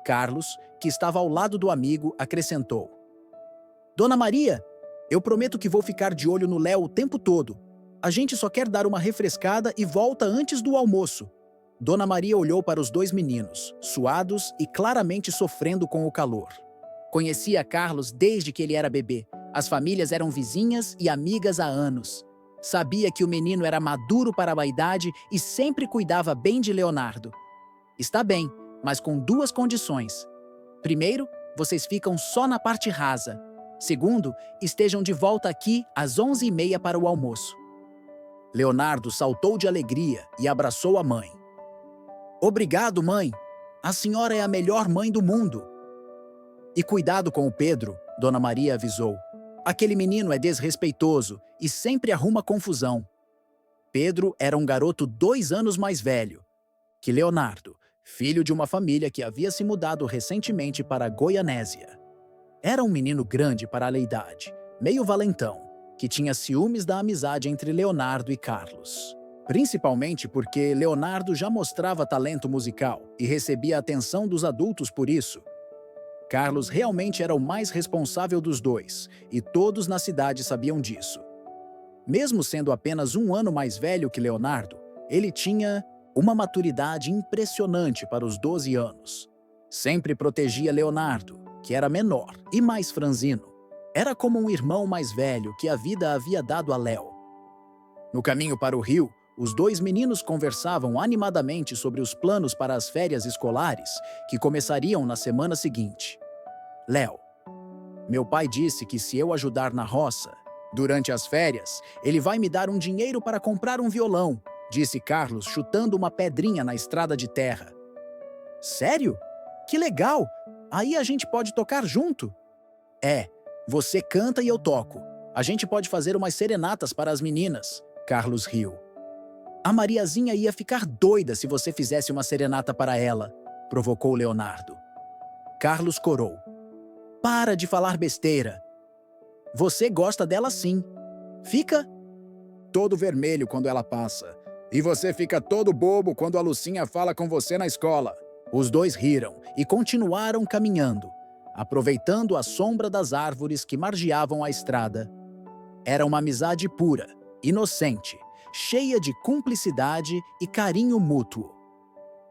Carlos, que estava ao lado do amigo, acrescentou. Dona Maria, eu prometo que vou ficar de olho no Léo o tempo todo. A gente só quer dar uma refrescada e volta antes do almoço. Dona Maria olhou para os dois meninos, suados e claramente sofrendo com o calor. Conhecia Carlos desde que ele era bebê. As famílias eram vizinhas e amigas há anos. Sabia que o menino era maduro para a idade e sempre cuidava bem de Leonardo. Está bem, mas com duas condições. Primeiro, vocês ficam só na parte rasa. Segundo, estejam de volta aqui às 11h30 para o almoço. Leonardo saltou de alegria e abraçou a mãe. Obrigado, mãe. A senhora é a melhor mãe do mundo. E cuidado com o Pedro, Dona Maria avisou. Aquele menino é desrespeitoso e sempre arruma confusão. Pedro era um garoto 2 anos mais velho que Leonardo, filho de uma família que havia se mudado recentemente para Goianésia. Era um menino grande para a idade, meio valentão, que tinha ciúmes da amizade entre Leonardo e Carlos. Principalmente porque Leonardo já mostrava talento musical e recebia a atenção dos adultos por isso. Carlos realmente era o mais responsável dos dois, e todos na cidade sabiam disso. Mesmo sendo apenas 1 ano mais velho que Leonardo, ele tinha uma maturidade impressionante para os 12 anos. Sempre protegia Leonardo, que era menor e mais franzino. Era como um irmão mais velho que a vida havia dado a Léo. No caminho para o rio, os dois meninos conversavam animadamente sobre os planos para as férias escolares, que começariam na semana seguinte. Léo, meu pai disse que se eu ajudar na roça, durante as férias, ele vai me dar um dinheiro para comprar um violão, disse Carlos, chutando uma pedrinha na estrada de terra. Sério? Que legal! Aí a gente pode tocar junto? É, você canta e eu toco. A gente pode fazer umas serenatas para as meninas. Carlos riu. A Mariazinha ia ficar doida se você fizesse uma serenata para ela, provocou Leonardo. Carlos corou. Para de falar besteira. Você gosta dela sim. Fica todo vermelho quando ela passa. E você fica todo bobo quando a Lucinha fala com você na escola. Os dois riram e continuaram caminhando, aproveitando a sombra das árvores que margeavam a estrada. Era uma amizade pura, inocente, cheia de cumplicidade e carinho mútuo.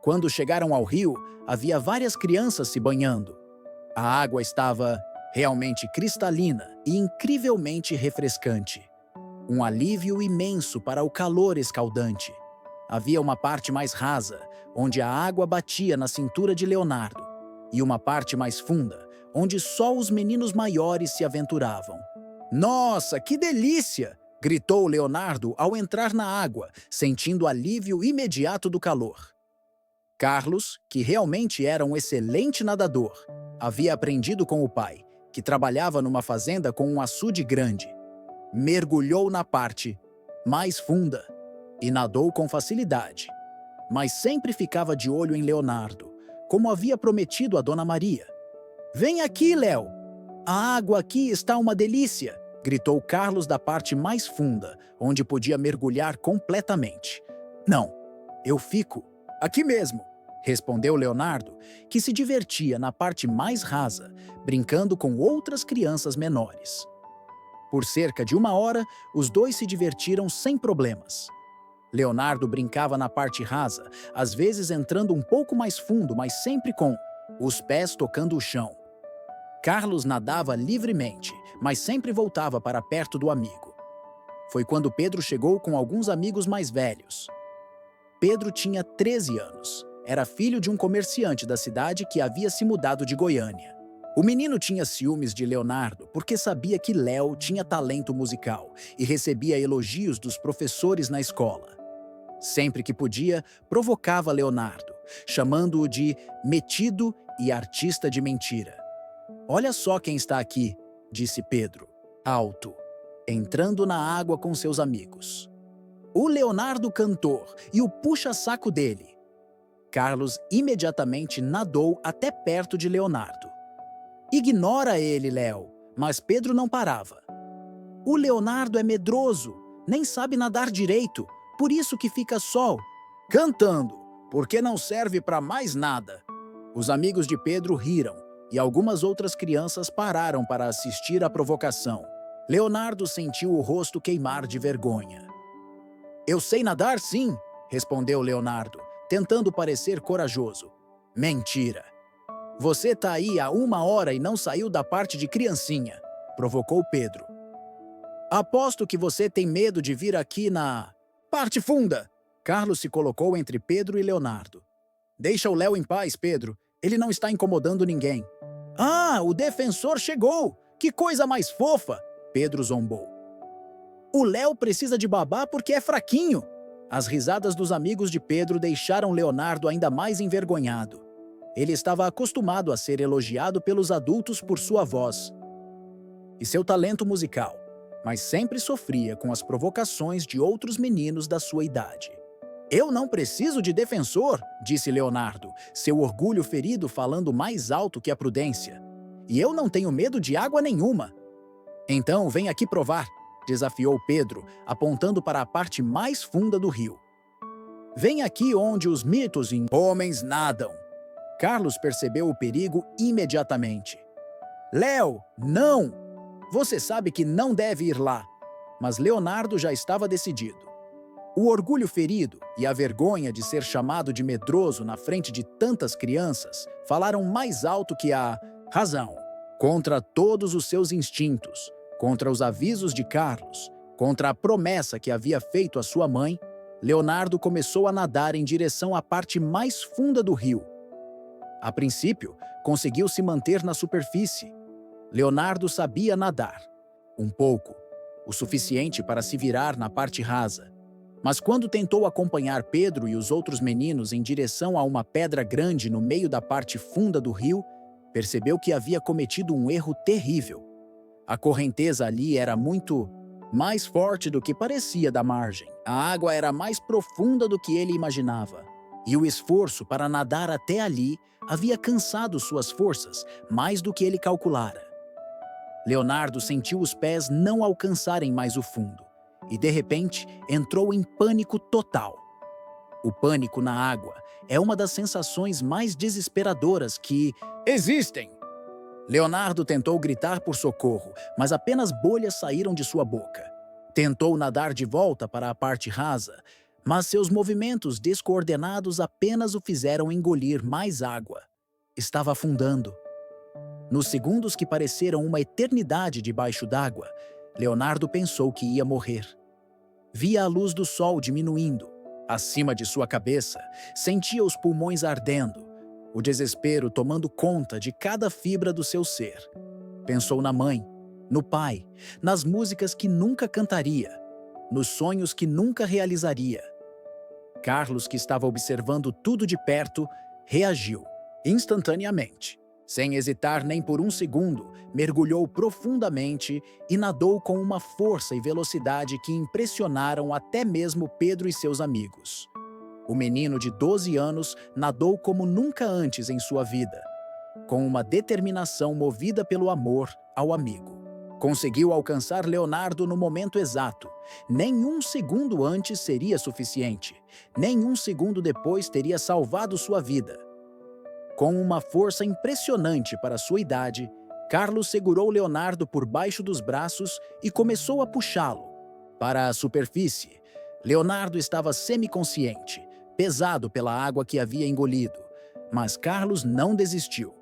Quando chegaram ao rio, havia várias crianças se banhando. A água estava realmente cristalina e incrivelmente refrescante. Um alívio imenso para o calor escaldante. Havia uma parte mais rasa, onde a água batia na cintura de Leonardo, e uma parte mais funda, onde só os meninos maiores se aventuravam. Nossa, que delícia! Gritou Leonardo ao entrar na água, sentindo alívio imediato do calor. Carlos, que realmente era um excelente nadador, havia aprendido com o pai, que trabalhava numa fazenda com um açude grande. Mergulhou na parte mais funda e nadou com facilidade, mas sempre ficava de olho em Leonardo, como havia prometido a Dona Maria. Vem aqui, Léo! A água aqui está uma delícia! Gritou Carlos da parte mais funda, onde podia mergulhar completamente. Não, eu fico aqui mesmo, respondeu Leonardo, que se divertia na parte mais rasa, brincando com outras crianças menores. Por cerca de 1 hora, os dois se divertiram sem problemas. Leonardo brincava na parte rasa, às vezes entrando um pouco mais fundo, mas sempre com os pés tocando o chão. Carlos nadava livremente, mas sempre voltava para perto do amigo. Foi quando Pedro chegou com alguns amigos mais velhos. Pedro tinha 13 anos. Era filho de um comerciante da cidade que havia se mudado de Goiânia. O menino tinha ciúmes de Leonardo porque sabia que Léo tinha talento musical e recebia elogios dos professores na escola. Sempre que podia, provocava Leonardo, chamando-o de metido e artista de mentira. Olha só quem está aqui, disse Pedro, alto, entrando na água com seus amigos. O Leonardo cantor e o puxa-saco dele. Carlos imediatamente nadou até perto de Leonardo. Ignora ele, Léo, mas Pedro não parava. O Leonardo é medroso, nem sabe nadar direito, por isso que fica só cantando, porque não serve para mais nada. Os amigos de Pedro riram e algumas outras crianças pararam para assistir à provocação. Leonardo sentiu o rosto queimar de vergonha. Eu sei nadar, sim, respondeu Leonardo, tentando parecer corajoso. Mentira. Você tá aí há 1 hora e não saiu da parte de criancinha, provocou Pedro. Aposto que você tem medo de vir aqui na parte funda. Carlos se colocou entre Pedro e Leonardo. Deixa o Léo em paz, Pedro. Ele não está incomodando ninguém. Ah, o defensor chegou! Que coisa mais fofa! Pedro zombou. O Léo precisa de babá porque é fraquinho. As risadas dos amigos de Pedro deixaram Leonardo ainda mais envergonhado. Ele estava acostumado a ser elogiado pelos adultos por sua voz e seu talento musical, mas sempre sofria com as provocações de outros meninos da sua idade. Eu não preciso de defensor, disse Leonardo, seu orgulho ferido falando mais alto que a prudência. E eu não tenho medo de água nenhuma. Então vem aqui provar, desafiou Pedro, apontando para a parte mais funda do rio. Vem aqui onde os mitos e homens nadam. Carlos percebeu o perigo imediatamente. Léo, não! Você sabe que não deve ir lá. Mas Leonardo já estava decidido. O orgulho ferido e a vergonha de ser chamado de medroso na frente de tantas crianças falaram mais alto que a razão. Contra todos os seus instintos, contra os avisos de Carlos, contra a promessa que havia feito à sua mãe, Leonardo começou a nadar em direção à parte mais funda do rio. A princípio, conseguiu se manter na superfície. Leonardo sabia nadar. Um pouco, o suficiente para se virar na parte rasa. Mas quando tentou acompanhar Pedro e os outros meninos em direção a uma pedra grande no meio da parte funda do rio, percebeu que havia cometido um erro terrível. A correnteza ali era muito mais forte do que parecia da margem. A água era mais profunda do que ele imaginava. E o esforço para nadar até ali havia cansado suas forças mais do que ele calculara. Leonardo sentiu os pés não alcançarem mais o fundo e, de repente, entrou em pânico total. O pânico na água é uma das sensações mais desesperadoras que existem. Leonardo tentou gritar por socorro, mas apenas bolhas saíram de sua boca. Tentou nadar de volta para a parte rasa, mas seus movimentos descoordenados apenas o fizeram engolir mais água. Estava afundando. Nos segundos que pareceram uma eternidade debaixo d'água, Leonardo pensou que ia morrer. Via a luz do sol diminuindo. Acima de sua cabeça, sentia os pulmões ardendo, o desespero tomando conta de cada fibra do seu ser. Pensou na mãe, no pai, nas músicas que nunca cantaria, nos sonhos que nunca realizaria. Carlos, que estava observando tudo de perto, reagiu, instantaneamente. Sem hesitar nem por um segundo, mergulhou profundamente e nadou com uma força e velocidade que impressionaram até mesmo Pedro e seus amigos. O menino de 12 anos nadou como nunca antes em sua vida, com uma determinação movida pelo amor ao amigo. Conseguiu alcançar Leonardo no momento exato. Nem um segundo antes seria suficiente. Nem um segundo depois teria salvado sua vida. Com uma força impressionante para sua idade, Carlos segurou Leonardo por baixo dos braços e começou a puxá-lo para a superfície. Leonardo estava semiconsciente, pesado pela água que havia engolido, mas Carlos não desistiu.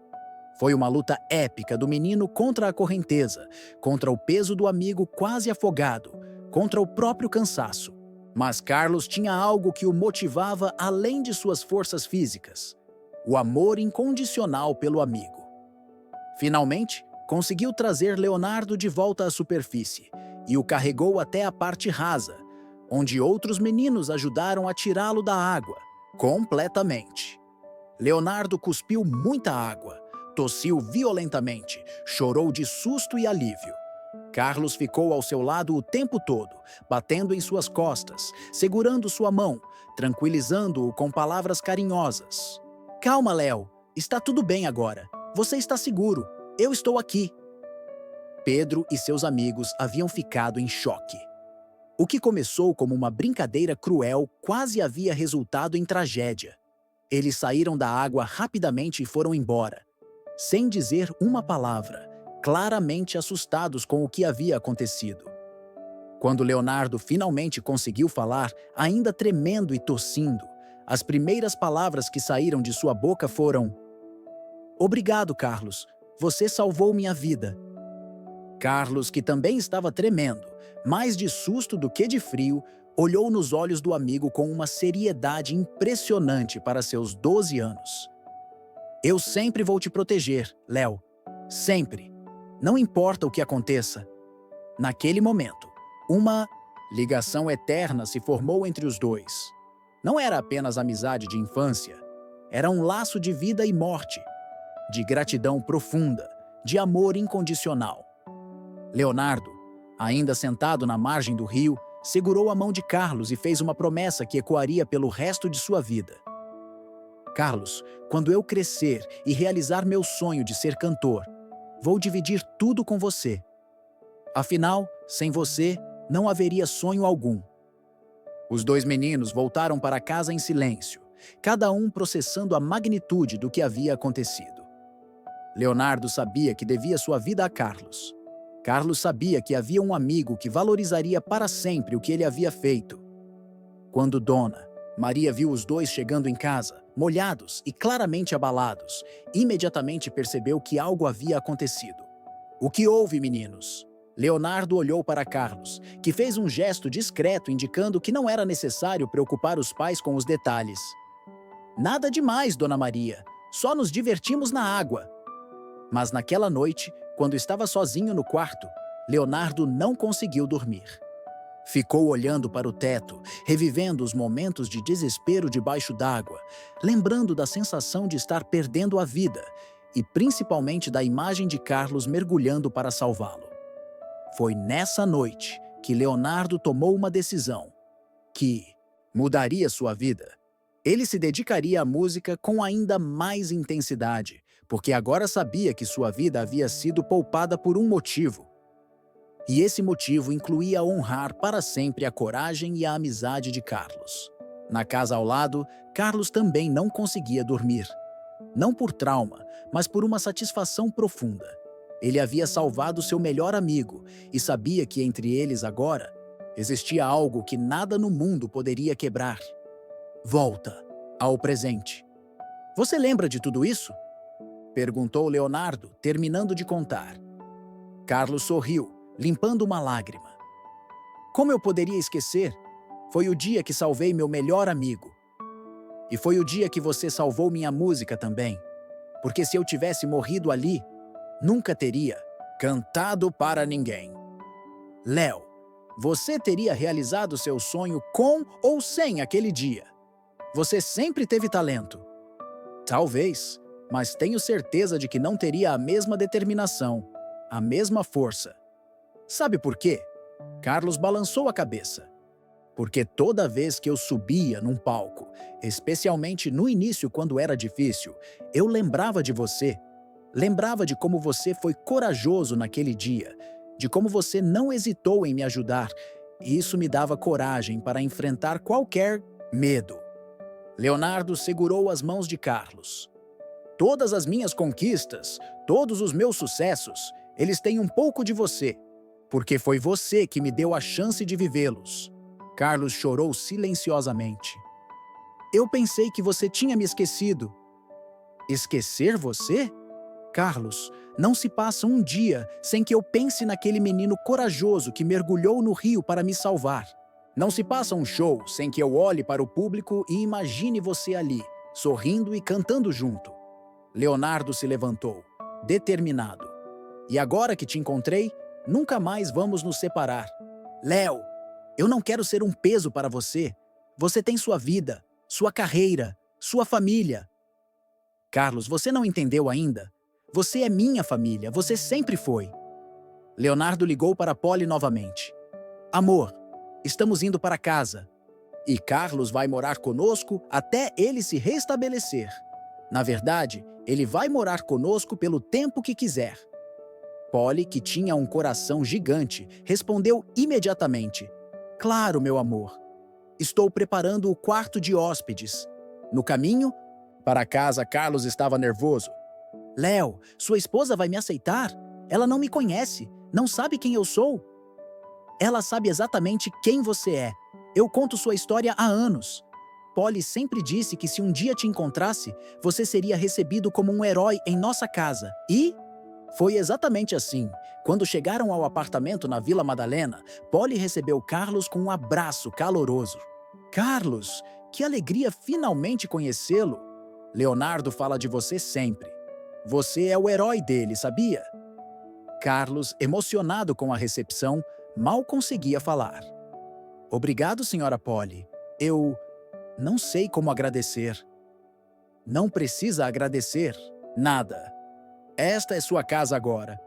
Foi uma luta épica do menino contra a correnteza, contra o peso do amigo quase afogado, contra o próprio cansaço. Mas Carlos tinha algo que o motivava além de suas forças físicas: o amor incondicional pelo amigo. Finalmente, conseguiu trazer Leonardo de volta à superfície e o carregou até a parte rasa, onde outros meninos ajudaram a tirá-lo da água, completamente. Leonardo cuspiu muita água, tossiu violentamente, chorou de susto e alívio. Carlos ficou ao seu lado o tempo todo, batendo em suas costas, segurando sua mão, tranquilizando-o com palavras carinhosas. "Calma, Léo. Está tudo bem agora. Você está seguro. Eu estou aqui." Pedro e seus amigos haviam ficado em choque. O que começou como uma brincadeira cruel quase havia resultado em tragédia. Eles saíram da água rapidamente e foram embora, sem dizer uma palavra, claramente assustados com o que havia acontecido. Quando Leonardo finalmente conseguiu falar, ainda tremendo e tossindo, as primeiras palavras que saíram de sua boca foram: "Obrigado, Carlos. Você salvou minha vida." Carlos, que também estava tremendo, mais de susto do que de frio, olhou nos olhos do amigo com uma seriedade impressionante para seus 12 anos. "Eu sempre vou te proteger, Léo. Sempre. Não importa o que aconteça." Naquele momento, uma ligação eterna se formou entre os dois. Não era apenas amizade de infância. Era um laço de vida e morte, de gratidão profunda, de amor incondicional. Leonardo, ainda sentado na margem do rio, segurou a mão de Carlos e fez uma promessa que ecoaria pelo resto de sua vida. "Carlos, quando eu crescer e realizar meu sonho de ser cantor, vou dividir tudo com você. Afinal, sem você, não haveria sonho algum." Os dois meninos voltaram para casa em silêncio, cada um processando a magnitude do que havia acontecido. Leonardo sabia que devia sua vida a Carlos. Carlos sabia que havia um amigo que valorizaria para sempre o que ele havia feito. Quando Dona Maria viu os dois chegando em casa, molhados e claramente abalados, imediatamente percebeu que algo havia acontecido. "O que houve, meninos?" Leonardo olhou para Carlos, que fez um gesto discreto indicando que não era necessário preocupar os pais com os detalhes. "Nada demais, Dona Maria. Só nos divertimos na água." Mas naquela noite, quando estava sozinho no quarto, Leonardo não conseguiu dormir. Ficou olhando para o teto, revivendo os momentos de desespero debaixo d'água, lembrando da sensação de estar perdendo a vida e principalmente da imagem de Carlos mergulhando para salvá-lo. Foi nessa noite que Leonardo tomou uma decisão que mudaria sua vida. Ele se dedicaria à música com ainda mais intensidade, porque agora sabia que sua vida havia sido poupada por um motivo. E esse motivo incluía honrar para sempre a coragem e a amizade de Carlos. Na casa ao lado, Carlos também não conseguia dormir. Não por trauma, mas por uma satisfação profunda. Ele havia salvado seu melhor amigo e sabia que entre eles agora existia algo que nada no mundo poderia quebrar. Volta ao presente. Você lembra de tudo isso? Perguntou Leonardo, terminando de contar. Carlos sorriu, limpando uma lágrima. Como eu poderia esquecer? Foi o dia que salvei meu melhor amigo. E foi o dia que você salvou minha música também. Porque se eu tivesse morrido ali, nunca teria cantado para ninguém. Léo, você teria realizado seu sonho com ou sem aquele dia. Você sempre teve talento. Talvez, mas tenho certeza de que não teria a mesma determinação, a mesma força. Sabe por quê? Carlos balançou a cabeça. Porque toda vez que eu subia num palco, especialmente no início quando era difícil, eu lembrava de você. Lembrava de como você foi corajoso naquele dia, de como você não hesitou em me ajudar, e isso me dava coragem para enfrentar qualquer medo. Leonardo segurou as mãos de Carlos. Todas as minhas conquistas, todos os meus sucessos, eles têm um pouco de você, porque foi você que me deu a chance de vivê-los. Carlos chorou silenciosamente. Eu pensei que você tinha me esquecido. Esquecer você? Carlos, não se passa um dia sem que eu pense naquele menino corajoso que mergulhou no rio para me salvar. Não se passa um show sem que eu olhe para o público e imagine você ali, sorrindo e cantando junto. Leonardo se levantou, determinado. E agora que te encontrei, nunca mais vamos nos separar. Léo, eu não quero ser um peso para você. Você tem sua vida, sua carreira, sua família. Carlos, você não entendeu ainda? Você é minha família, você sempre foi. Leonardo ligou para Polly novamente. Amor, estamos indo para casa. E Carlos vai morar conosco até ele se restabelecer. Na verdade, ele vai morar conosco pelo tempo que quiser. Polly, que tinha um coração gigante, respondeu imediatamente. Claro, meu amor. Estou preparando o quarto de hóspedes. No caminho, para casa, Carlos estava nervoso. Léo, sua esposa vai me aceitar? Ela não me conhece, não sabe quem eu sou. Ela sabe exatamente quem você é. Eu conto sua história há anos. Polly sempre disse que se um dia te encontrasse, você seria recebido como um herói em nossa casa. E foi exatamente assim. Quando chegaram ao apartamento na Vila Madalena, Polly recebeu Carlos com um abraço caloroso. Carlos, que alegria finalmente conhecê-lo. Leonardo fala de você sempre. Você é o herói dele, sabia? Carlos, emocionado com a recepção, mal conseguia falar. Obrigado, senhora Polly. Eu não sei como agradecer. Não precisa agradecer nada. Esta é sua casa agora.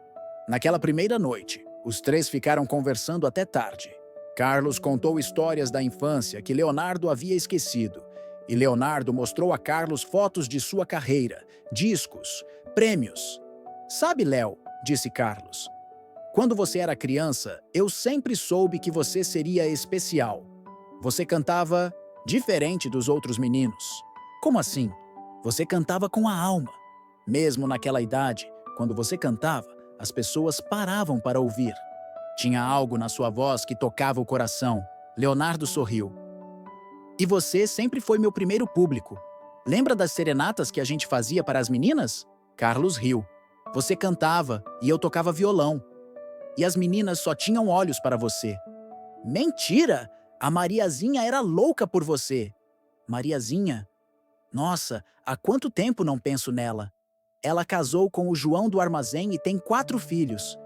Naquela primeira noite, os três ficaram conversando até tarde. Carlos contou histórias da infância que Leonardo havia esquecido, e Leonardo mostrou a Carlos fotos de sua carreira, discos, prêmios. Sabe, Léo, disse Carlos, quando você era criança, eu sempre soube que você seria especial. Você cantava diferente dos outros meninos. Como assim? Você cantava com a alma. Mesmo naquela idade, quando você cantava, as pessoas paravam para ouvir. Tinha algo na sua voz que tocava o coração. Leonardo sorriu. E você sempre foi meu primeiro público. Lembra das serenatas que a gente fazia para as meninas? Carlos riu. Você cantava e eu tocava violão. E as meninas só tinham olhos para você. Mentira! A Mariazinha era louca por você. Mariazinha? Nossa, há quanto tempo não penso nela? Ela casou com o João do Armazém e tem 4 filhos.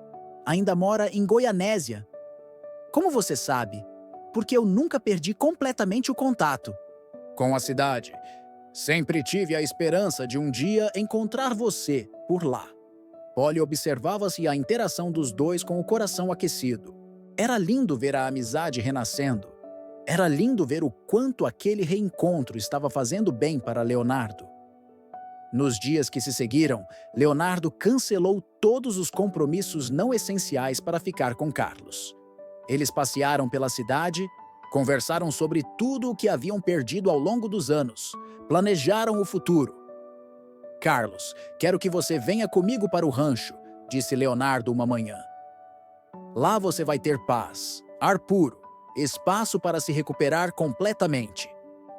Ainda mora em Goianésia. Como você sabe? Porque eu nunca perdi completamente o contato com a cidade. Sempre tive a esperança de um dia encontrar você por lá. Polly observava-se a interação dos dois com o coração aquecido. Era lindo ver a amizade renascendo. Era lindo ver o quanto aquele reencontro estava fazendo bem para Leonardo. Nos dias que se seguiram, Leonardo cancelou todos os compromissos não essenciais para ficar com Carlos. Eles passearam pela cidade, conversaram sobre tudo o que haviam perdido ao longo dos anos, planejaram o futuro. Carlos, quero que você venha comigo para o rancho, disse Leonardo uma manhã. Lá você vai ter paz, ar puro, espaço para se recuperar completamente.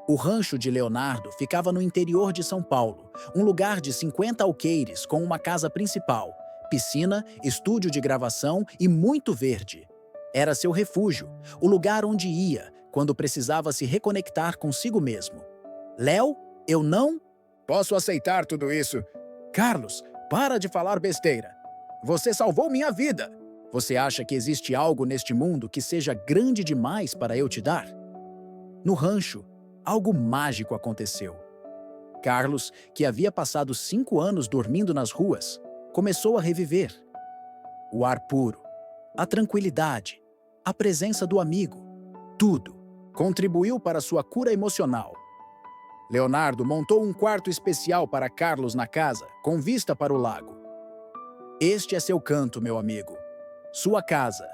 O rancho de Leonardo ficava no interior de São Paulo, um lugar de 50 alqueires com uma casa principal, piscina, estúdio de gravação e muito verde. Era seu refúgio, o lugar onde ia quando precisava se reconectar consigo mesmo. Léo, eu não posso aceitar tudo isso. Carlos, para de falar besteira. Você salvou minha vida. Você acha que existe algo neste mundo que seja grande demais para eu te dar? No rancho, algo mágico aconteceu. Carlos, que havia passado 5 anos dormindo nas ruas, começou a reviver. O ar puro, a tranquilidade, a presença do amigo, tudo contribuiu para sua cura emocional. Leonardo montou um quarto especial para Carlos na casa, com vista para o lago. Este é seu canto, meu amigo. Sua casa.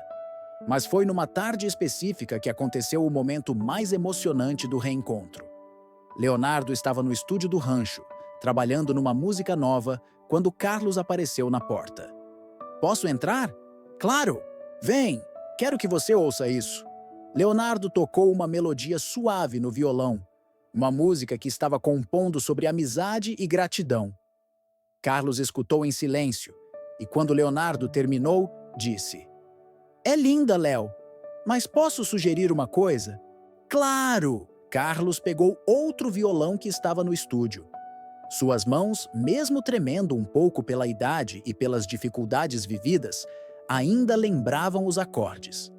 Mas foi numa tarde específica que aconteceu o momento mais emocionante do reencontro. Leonardo estava no estúdio do rancho, trabalhando numa música nova, quando Carlos apareceu na porta. Posso entrar? Claro! Vem! Quero que você ouça isso. Leonardo tocou uma melodia suave no violão, uma música que estava compondo sobre amizade e gratidão. Carlos escutou em silêncio, e quando Leonardo terminou, disse: É linda, Léo, mas posso sugerir uma coisa? Claro! Carlos pegou outro violão que estava no estúdio. Suas mãos, mesmo tremendo um pouco pela idade e pelas dificuldades vividas, ainda lembravam os acordes.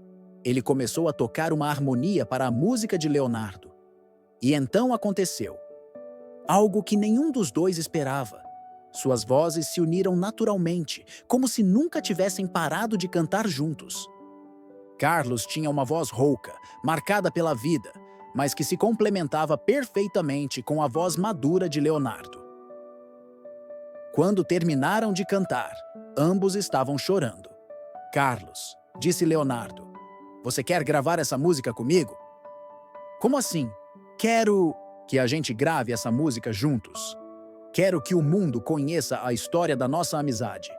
Ele começou a tocar uma harmonia para a música de Leonardo. E então aconteceu. Algo que nenhum dos dois esperava. Suas vozes se uniram naturalmente, como se nunca tivessem parado de cantar juntos. Carlos tinha uma voz rouca, marcada pela vida, mas que se complementava perfeitamente com a voz madura de Leonardo. Quando terminaram de cantar, ambos estavam chorando. Carlos, disse Leonardo, você quer gravar essa música comigo? Como assim? Quero que a gente grave essa música juntos. Quero que o mundo conheça a história da nossa amizade.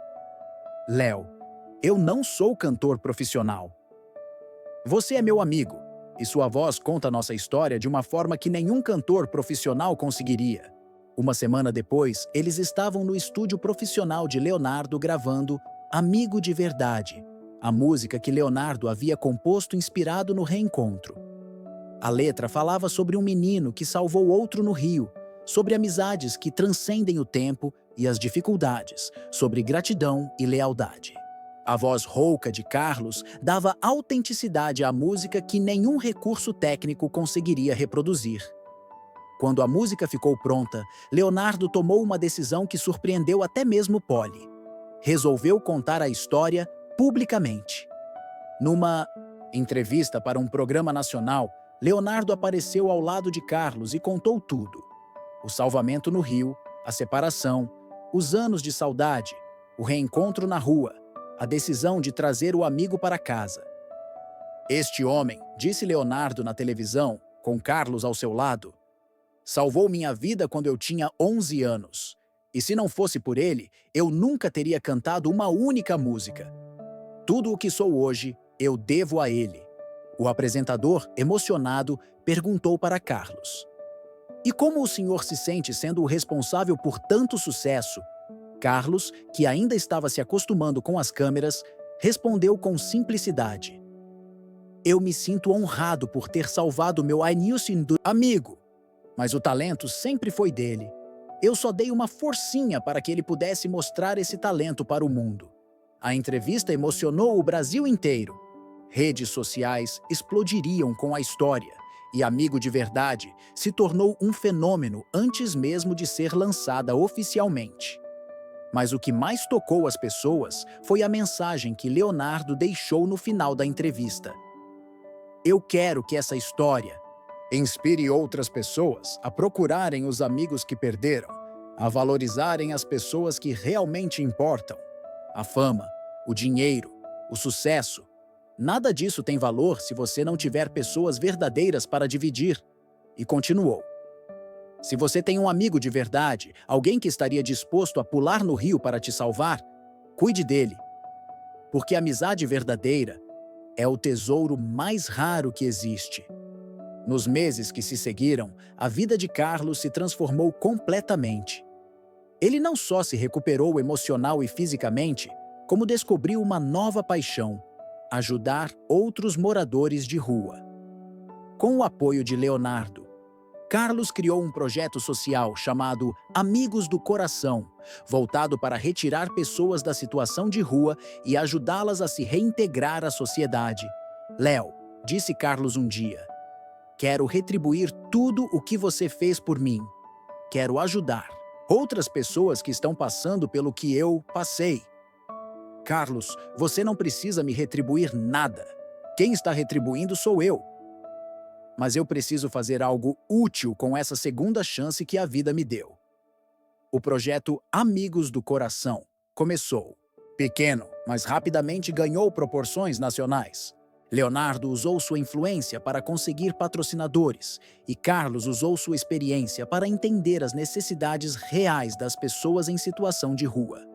Léo, eu não sou cantor profissional. Você é meu amigo, e sua voz conta nossa história de uma forma que nenhum cantor profissional conseguiria. Uma semana depois, eles estavam no estúdio profissional de Leonardo gravando Amigo de Verdade, a música que Leonardo havia composto inspirado no reencontro. A letra falava sobre um menino que salvou outro no rio, sobre amizades que transcendem o tempo e as dificuldades, sobre gratidão e lealdade. A voz rouca de Carlos dava autenticidade à música que nenhum recurso técnico conseguiria reproduzir. Quando a música ficou pronta, Leonardo tomou uma decisão que surpreendeu até mesmo Polly. Resolveu contar a história publicamente. Numa entrevista para um programa nacional, Leonardo apareceu ao lado de Carlos e contou tudo. O salvamento no rio, a separação, os anos de saudade, o reencontro na rua, a decisão de trazer o amigo para casa. Este homem, disse Leonardo na televisão, com Carlos ao seu lado, salvou minha vida quando eu tinha 11 anos. E se não fosse por ele, eu nunca teria cantado uma única música. Tudo o que sou hoje, eu devo a ele. O apresentador, emocionado, perguntou para Carlos: E como o senhor se sente sendo o responsável por tanto sucesso? Carlos, que ainda estava se acostumando com as câmeras, respondeu com simplicidade: Eu me sinto honrado por ter salvado meu Ainilson do amigo, mas o talento sempre foi dele. Eu só dei uma forcinha para que ele pudesse mostrar esse talento para o mundo. A entrevista emocionou o Brasil inteiro. Redes sociais explodiriam com a história, e Amigo de Verdade se tornou um fenômeno antes mesmo de ser lançada oficialmente. Mas o que mais tocou as pessoas foi a mensagem que Leonardo deixou no final da entrevista. Eu quero que essa história inspire outras pessoas a procurarem os amigos que perderam, a valorizarem as pessoas que realmente importam. A fama, o dinheiro, o sucesso. Nada disso tem valor se você não tiver pessoas verdadeiras para dividir. E continuou. Se você tem um amigo de verdade, alguém que estaria disposto a pular no rio para te salvar, cuide dele. Porque a amizade verdadeira é o tesouro mais raro que existe. Nos meses que se seguiram, a vida de Carlos se transformou completamente. Ele não só se recuperou emocional e fisicamente, como descobriu uma nova paixão: ajudar outros moradores de rua. Com o apoio de Leonardo, Carlos criou um projeto social chamado Amigos do Coração, voltado para retirar pessoas da situação de rua e ajudá-las a se reintegrar à sociedade. Léo, disse Carlos um dia, quero retribuir tudo o que você fez por mim. Quero ajudar outras pessoas que estão passando pelo que eu passei. Carlos, você não precisa me retribuir nada. Quem está retribuindo sou eu. Mas eu preciso fazer algo útil com essa segunda chance que a vida me deu. O projeto Amigos do Coração começou. Pequeno, mas rapidamente ganhou proporções nacionais. Leonardo usou sua influência para conseguir patrocinadores e Carlos usou sua experiência para entender as necessidades reais das pessoas em situação de rua.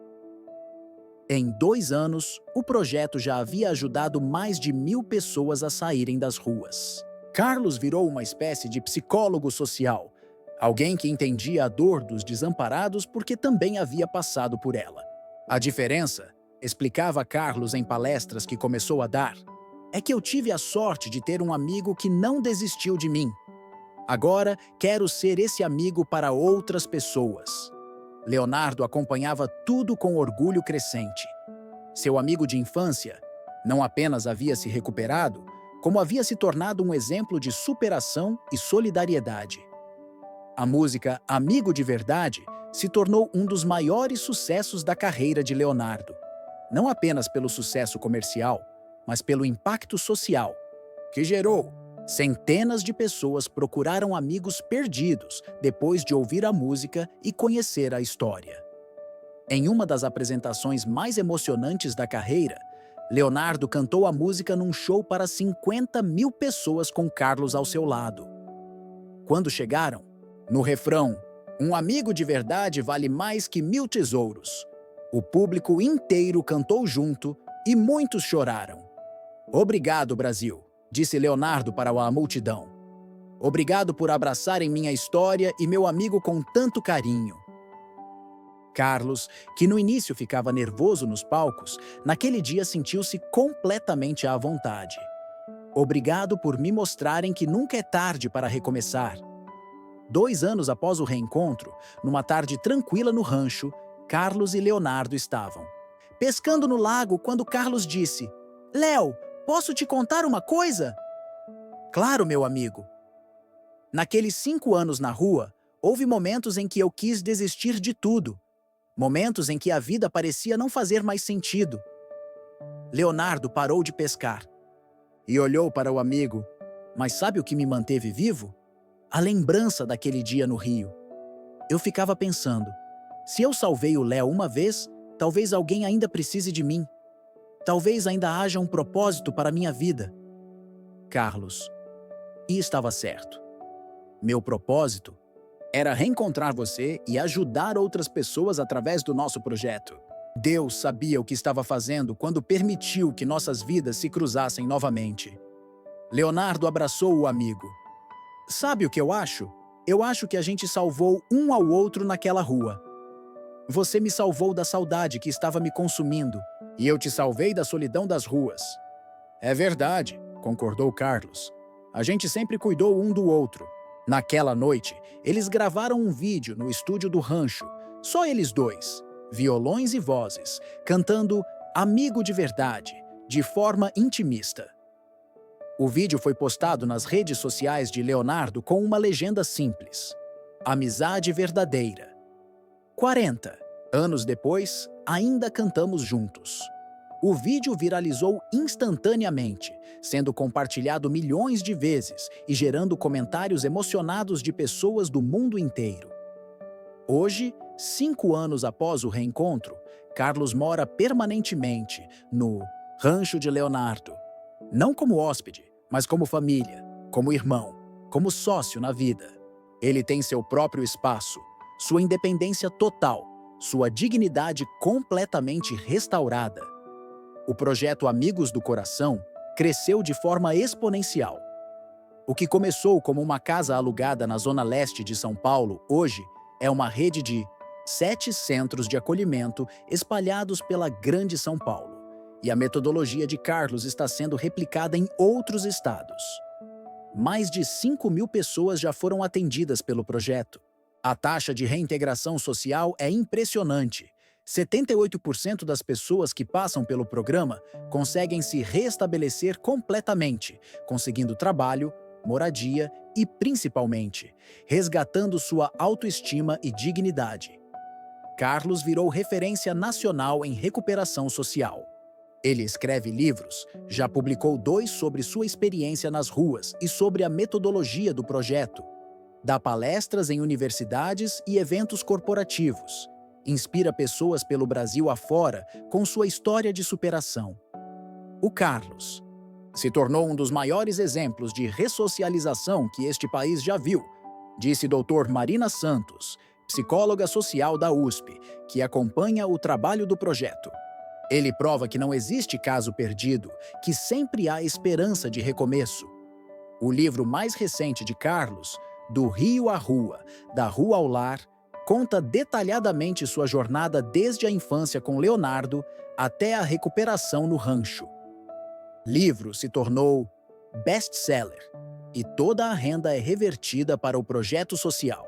Em 2 anos, o projeto já havia ajudado mais de 1.000 pessoas a saírem das ruas. Carlos virou uma espécie de psicólogo social, alguém que entendia a dor dos desamparados porque também havia passado por ela. A diferença, explicava Carlos em palestras que começou a dar, é que eu tive a sorte de ter um amigo que não desistiu de mim. Agora, quero ser esse amigo para outras pessoas. Leonardo acompanhava tudo com orgulho crescente. Seu amigo de infância não apenas havia se recuperado, como havia se tornado um exemplo de superação e solidariedade. A música Amigo de Verdade se tornou um dos maiores sucessos da carreira de Leonardo, não apenas pelo sucesso comercial, mas pelo impacto social, que gerou. Centenas de pessoas procuraram amigos perdidos depois de ouvir a música e conhecer a história. Em uma das apresentações mais emocionantes da carreira, Leonardo cantou a música num show para 50.000 pessoas com Carlos ao seu lado. Quando chegaram, no refrão, um amigo de verdade vale mais que 1.000 tesouros. O público inteiro cantou junto e muitos choraram. Obrigado, Brasil, disse Leonardo para a multidão. Obrigado por abraçarem minha história e meu amigo com tanto carinho. Carlos, que no início ficava nervoso nos palcos, naquele dia sentiu-se completamente à vontade. Obrigado por me mostrarem que nunca é tarde para recomeçar. 2 anos após o reencontro, numa tarde tranquila no rancho, Carlos e Leonardo estavam pescando no lago quando Carlos disse: Léo, posso te contar uma coisa? Claro, meu amigo. Naqueles 5 anos na rua, houve momentos em que eu quis desistir de tudo. Momentos em que a vida parecia não fazer mais sentido. Leonardo parou de pescar e olhou para o amigo. Mas sabe o que me manteve vivo? A lembrança daquele dia no rio. Eu ficava pensando, se eu salvei o Léo uma vez, talvez alguém ainda precise de mim. Talvez ainda haja um propósito para minha vida. Carlos. E estava certo. Meu propósito era reencontrar você e ajudar outras pessoas através do nosso projeto. Deus sabia o que estava fazendo quando permitiu que nossas vidas se cruzassem novamente. Leonardo abraçou o amigo. Sabe o que eu acho? Eu acho que a gente salvou um ao outro naquela rua. Você me salvou da saudade que estava me consumindo, e eu te salvei da solidão das ruas. É verdade, concordou Carlos. A gente sempre cuidou um do outro. Naquela noite, eles gravaram um vídeo no estúdio do rancho, só eles dois, violões e vozes, cantando Amigo de Verdade, de forma intimista. O vídeo foi postado nas redes sociais de Leonardo com uma legenda simples: Amizade verdadeira. 40 anos depois, ainda cantamos juntos. O vídeo viralizou instantaneamente, sendo compartilhado milhões de vezes e gerando comentários emocionados de pessoas do mundo inteiro. Hoje, 5 anos após o reencontro, Carlos mora permanentemente no Rancho de Leonardo. Não como hóspede, mas como família, como irmão, como sócio na vida. Ele tem seu próprio espaço, sua independência total, sua dignidade completamente restaurada. O projeto Amigos do Coração cresceu de forma exponencial. O que começou como uma casa alugada na zona leste de São Paulo, hoje é uma rede de 7 centros de acolhimento espalhados pela Grande São Paulo. E a metodologia de Carlos está sendo replicada em outros estados. Mais de 5.000 pessoas já foram atendidas pelo projeto. A taxa de reintegração social é impressionante. 78% das pessoas que passam pelo programa conseguem se restabelecer completamente, conseguindo trabalho, moradia e, principalmente, resgatando sua autoestima e dignidade. Carlos virou referência nacional em recuperação social. Ele escreve livros, já publicou 2 sobre sua experiência nas ruas e sobre a metodologia do projeto. Dá palestras em universidades e eventos corporativos. Inspira pessoas pelo Brasil afora com sua história de superação. O Carlos se tornou um dos maiores exemplos de ressocialização que este país já viu, disse Dr. Marina Santos, psicóloga social da USP, que acompanha o trabalho do projeto. Ele prova que não existe caso perdido, que sempre há esperança de recomeço. O livro mais recente de Carlos, Do Rio à Rua, da Rua ao Lar, conta detalhadamente sua jornada desde a infância com Leonardo até a recuperação no rancho. Livro se tornou best-seller e toda a renda é revertida para o projeto social.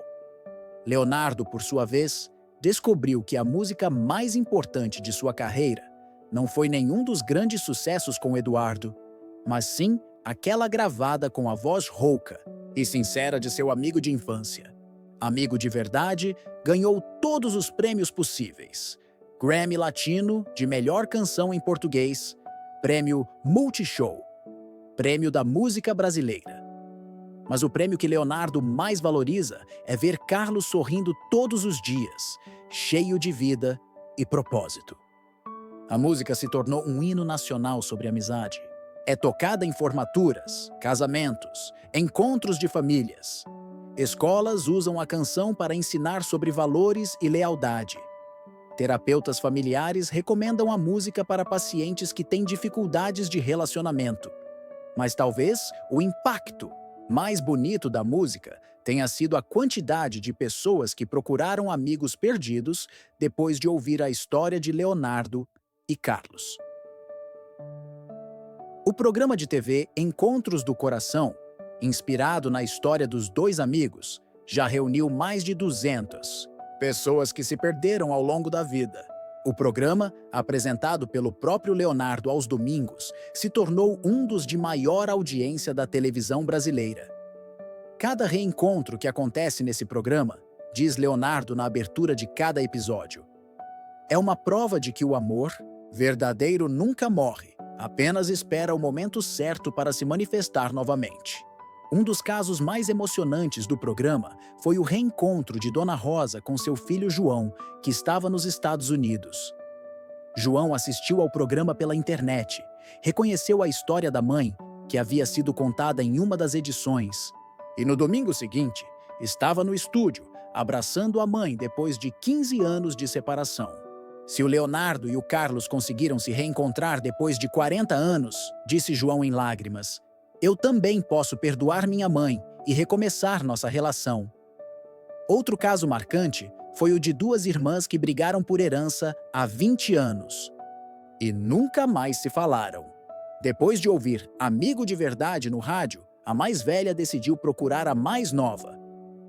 Leonardo, por sua vez, descobriu que a música mais importante de sua carreira não foi nenhum dos grandes sucessos com Eduardo, mas sim aquela gravada com a voz rouca e sincera de seu amigo de infância. Amigo de Verdade ganhou todos os prêmios possíveis: Grammy Latino de Melhor Canção em Português, Prêmio Multishow, Prêmio da Música Brasileira. Mas o prêmio que Leonardo mais valoriza é ver Carlos sorrindo todos os dias, cheio de vida e propósito. A música se tornou um hino nacional sobre amizade. É tocada em formaturas, casamentos, encontros de famílias. Escolas usam a canção para ensinar sobre valores e lealdade. Terapeutas familiares recomendam a música para pacientes que têm dificuldades de relacionamento. Mas talvez o impacto mais bonito da música tenha sido a quantidade de pessoas que procuraram amigos perdidos depois de ouvir a história de Leonardo e Carlos. O programa de TV Encontros do Coração, inspirado na história dos 2 amigos, já reuniu mais de 200 pessoas que se perderam ao longo da vida. O programa, apresentado pelo próprio Leonardo aos domingos, se tornou um dos de maior audiência da televisão brasileira. Cada reencontro que acontece nesse programa, diz Leonardo na abertura de cada episódio, é uma prova de que o amor verdadeiro nunca morre, apenas espera o momento certo para se manifestar novamente. Um dos casos mais emocionantes do programa foi o reencontro de Dona Rosa com seu filho João, que estava nos Estados Unidos. João assistiu ao programa pela internet, reconheceu a história da mãe, que havia sido contada em uma das edições, e no domingo seguinte, estava no estúdio, abraçando a mãe depois de 15 anos de separação. Se o Leonardo e o Carlos conseguiram se reencontrar depois de 40 anos, disse João em lágrimas, eu também posso perdoar minha mãe e recomeçar nossa relação. Outro caso marcante foi o de 2 irmãs que brigaram por herança há 20 anos e nunca mais se falaram. Depois de ouvir Amigo de Verdade no rádio, a mais velha decidiu procurar a mais nova.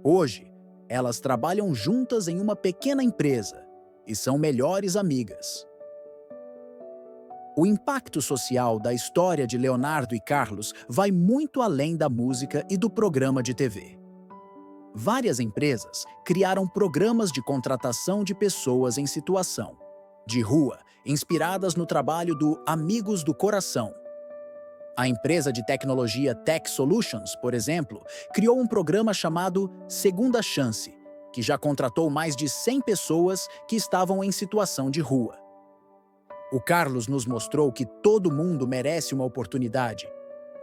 Hoje, elas trabalham juntas em uma pequena empresa e são melhores amigas. O impacto social da história de Leonardo e Carlos vai muito além da música e do programa de TV. Várias empresas criaram programas de contratação de pessoas em situação de rua, inspiradas no trabalho do Amigos do Coração. A empresa de tecnologia Tech Solutions, por exemplo, criou um programa chamado Segunda Chance, que já contratou mais de 100 pessoas que estavam em situação de rua. O Carlos nos mostrou que todo mundo merece uma oportunidade,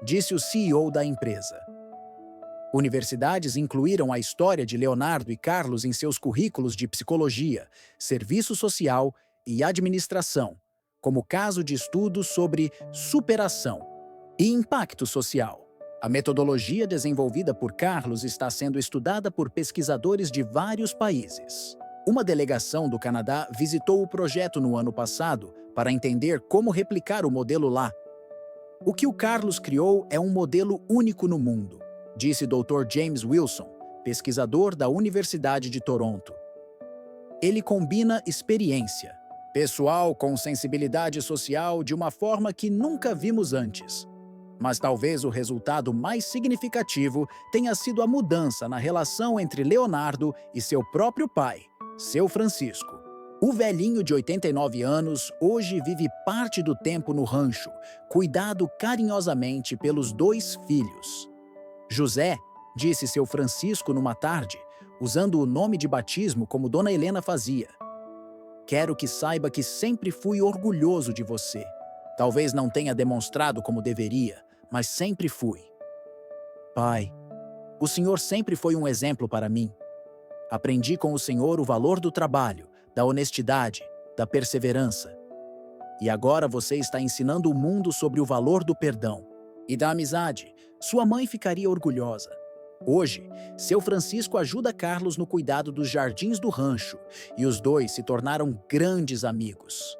disse o CEO da empresa. Universidades incluíram a história de Leonardo e Carlos em seus currículos de psicologia, serviço social e administração, como caso de estudo sobre superação e impacto social. A metodologia desenvolvida por Carlos está sendo estudada por pesquisadores de vários países. Uma delegação do Canadá visitou o projeto no ano passado para entender como replicar o modelo lá. O que o Carlos criou é um modelo único no mundo, disse Dr. James Wilson, pesquisador da Universidade de Toronto. Ele combina experiência pessoal com sensibilidade social de uma forma que nunca vimos antes. Mas talvez o resultado mais significativo tenha sido a mudança na relação entre Leonardo e seu próprio pai, seu Francisco. O velhinho de 89 anos hoje vive parte do tempo no rancho, cuidado carinhosamente pelos 2 filhos. José, disse seu Francisco numa tarde, usando o nome de batismo como Dona Helena fazia. Quero que saiba que sempre fui orgulhoso de você. Talvez não tenha demonstrado como deveria, mas sempre fui. Pai, o Senhor sempre foi um exemplo para mim. Aprendi com o Senhor o valor do trabalho, da honestidade, da perseverança. E agora você está ensinando o mundo sobre o valor do perdão e da amizade. Sua mãe ficaria orgulhosa. Hoje, seu Francisco ajuda Carlos no cuidado dos jardins do rancho e os 2 se tornaram grandes amigos.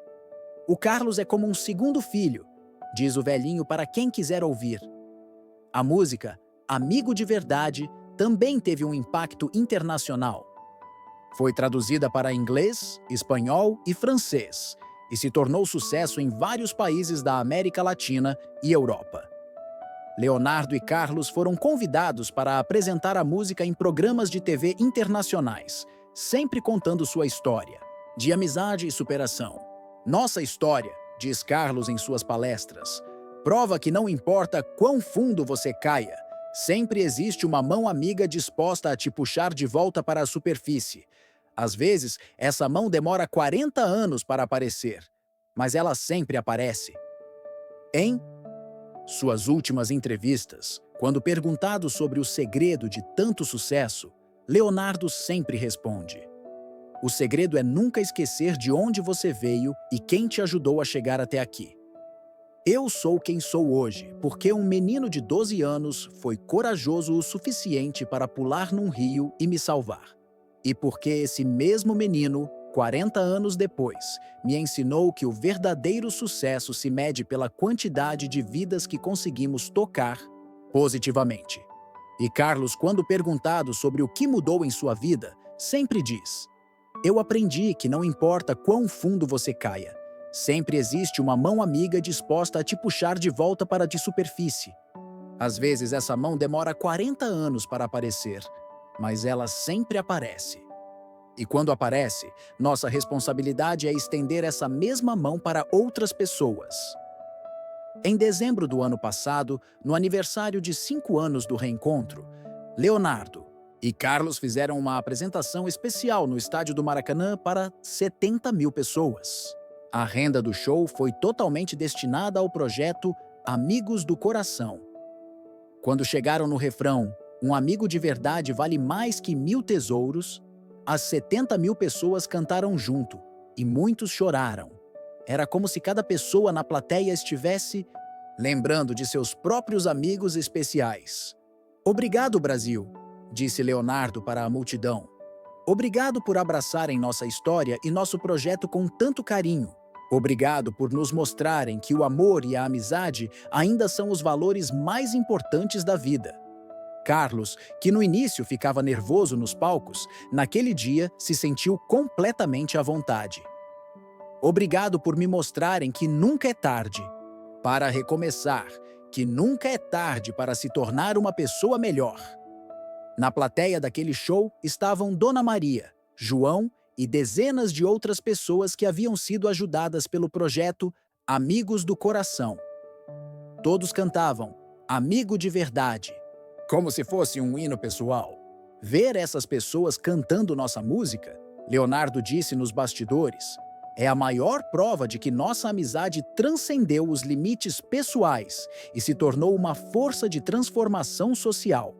O Carlos é como um segundo filho, diz o velhinho para quem quiser ouvir. A música Amigo de Verdade também teve um impacto internacional. Foi traduzida para inglês, espanhol e francês e se tornou sucesso em vários países da América Latina e Europa. Leonardo e Carlos foram convidados para apresentar a música em programas de TV internacionais, sempre contando sua história, de amizade e superação. Nossa história, diz Carlos em suas palestras, prova que não importa quão fundo você caia, sempre existe uma mão amiga disposta a te puxar de volta para a superfície. Às vezes, essa mão demora 40 anos para aparecer, mas ela sempre aparece. Em suas últimas entrevistas, quando perguntado sobre o segredo de tanto sucesso, Leonardo sempre responde: o segredo é nunca esquecer de onde você veio e quem te ajudou a chegar até aqui. Eu sou quem sou hoje, porque um menino de 12 anos foi corajoso o suficiente para pular num rio e me salvar. E porque esse mesmo menino, 40 anos depois, me ensinou que o verdadeiro sucesso se mede pela quantidade de vidas que conseguimos tocar positivamente. E Carlos, quando perguntado sobre o que mudou em sua vida, sempre diz: eu aprendi que não importa quão fundo você caia, sempre existe uma mão amiga disposta a te puxar de volta para a superfície. Às vezes essa mão demora 40 anos para aparecer, mas ela sempre aparece. E quando aparece, nossa responsabilidade é estender essa mesma mão para outras pessoas. Em dezembro do ano passado, no aniversário de 5 anos do reencontro, Leonardo e Carlos fizeram uma apresentação especial no estádio do Maracanã para 70 mil pessoas. A renda do show foi totalmente destinada ao projeto Amigos do Coração. Quando chegaram no refrão, um amigo de verdade vale mais que 1000 tesouros, as 70 mil pessoas cantaram junto e muitos choraram. Era como se cada pessoa na plateia estivesse lembrando de seus próprios amigos especiais. Obrigado, Brasil, disse Leonardo para a multidão. Obrigado por abraçarem nossa história e nosso projeto com tanto carinho. Obrigado por nos mostrarem que o amor e a amizade ainda são os valores mais importantes da vida. Carlos, que no início ficava nervoso nos palcos, naquele dia se sentiu completamente à vontade. Obrigado por me mostrarem que nunca é tarde para recomeçar, que nunca é tarde para se tornar uma pessoa melhor. Na plateia daquele show estavam Dona Maria, João e dezenas de outras pessoas que haviam sido ajudadas pelo projeto Amigos do Coração. Todos cantavam Amigo de Verdade, como se fosse um hino pessoal. Ver essas pessoas cantando nossa música, Leonardo disse nos bastidores, é a maior prova de que nossa amizade transcendeu os limites pessoais e se tornou uma força de transformação social.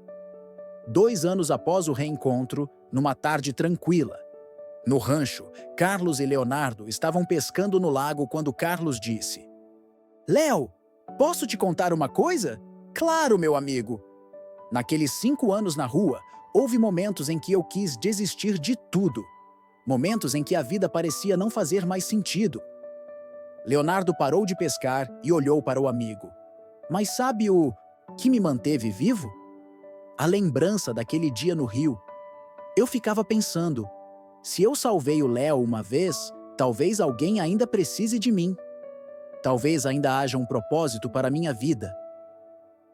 2 anos após o reencontro, numa tarde tranquila, no rancho, Carlos e Leonardo estavam pescando no lago quando Carlos disse: Léo, posso te contar uma coisa? Claro, meu amigo! Naqueles 5 anos na rua, houve momentos em que eu quis desistir de tudo. Momentos em que a vida parecia não fazer mais sentido. Leonardo parou de pescar e olhou para o amigo. Mas sabe o que me manteve vivo? A lembrança daquele dia no rio. Eu ficava pensando, se eu salvei o Léo uma vez, talvez alguém ainda precise de mim. Talvez ainda haja um propósito para minha vida.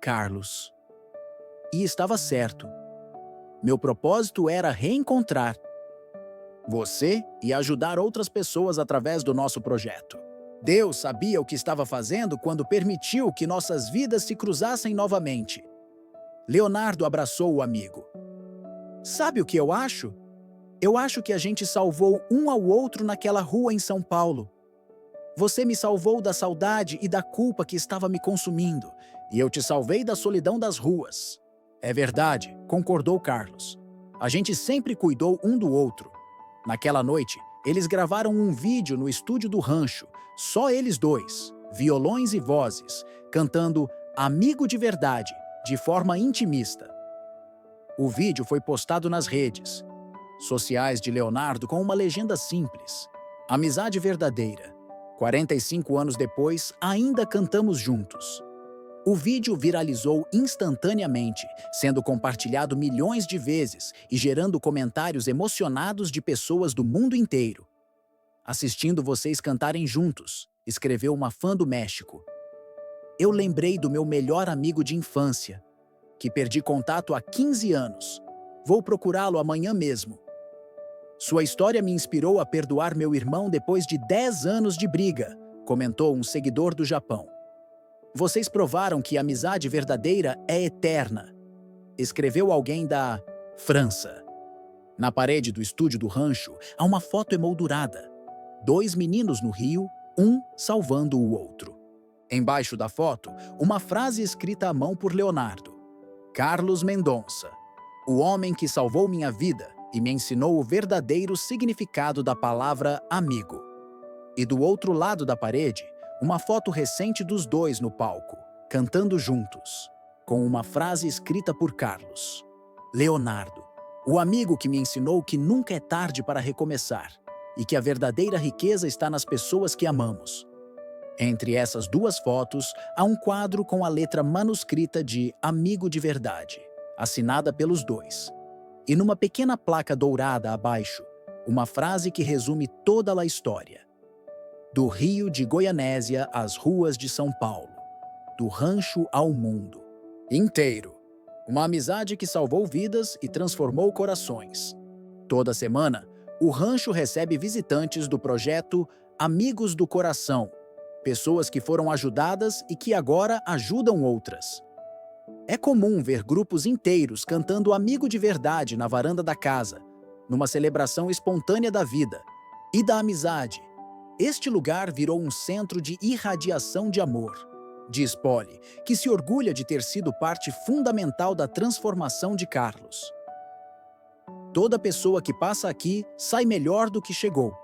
Carlos. E estava certo. Meu propósito era reencontrar você e ajudar outras pessoas através do nosso projeto. Deus sabia o que estava fazendo quando permitiu que nossas vidas se cruzassem novamente. Leonardo abraçou o amigo. Sabe o que eu acho? Eu acho que a gente salvou um ao outro naquela rua em São Paulo. Você me salvou da saudade e da culpa que estava me consumindo, e eu te salvei da solidão das ruas. É verdade, concordou Carlos. A gente sempre cuidou um do outro. Naquela noite, eles gravaram um vídeo no estúdio do rancho, só eles dois, violões e vozes, cantando Amigo de Verdade, de forma intimista. O vídeo foi postado nas redes sociais de Leonardo com uma legenda simples: Amizade verdadeira. 45 anos depois, ainda cantamos juntos. O vídeo viralizou instantaneamente, sendo compartilhado milhões de vezes e gerando comentários emocionados de pessoas do mundo inteiro. Assistindo vocês cantarem juntos, escreveu uma fã do México. Eu lembrei do meu melhor amigo de infância, que perdi contato há 15 anos. Vou procurá-lo amanhã mesmo. Sua história me inspirou a perdoar meu irmão depois de 10 anos de briga, comentou um seguidor do Japão. Vocês provaram que a amizade verdadeira é eterna, escreveu alguém da França. Na parede do estúdio do rancho há uma foto emoldurada. 2 meninos no rio, um salvando o outro. Embaixo da foto, uma frase escrita à mão por Leonardo. Carlos Mendonça, o homem que salvou minha vida e me ensinou o verdadeiro significado da palavra amigo. E do outro lado da parede, uma foto recente dos dois no palco, cantando juntos, com uma frase escrita por Carlos. Leonardo, o amigo que me ensinou que nunca é tarde para recomeçar e que a verdadeira riqueza está nas pessoas que amamos. Entre essas 2 fotos, há um quadro com a letra manuscrita de Amigo de Verdade, assinada pelos dois. E numa pequena placa dourada abaixo, uma frase que resume toda a história. Do Rio de Goianésia às ruas de São Paulo, do rancho ao mundo inteiro. Uma amizade que salvou vidas e transformou corações. Toda semana, o rancho recebe visitantes do projeto Amigos do Coração, pessoas que foram ajudadas e que agora ajudam outras. É comum ver grupos inteiros cantando Amigo de Verdade na varanda da casa, numa celebração espontânea da vida e da amizade. Este lugar virou um centro de irradiação de amor, diz Polly, que se orgulha de ter sido parte fundamental da transformação de Carlos. Toda pessoa que passa aqui sai melhor do que chegou.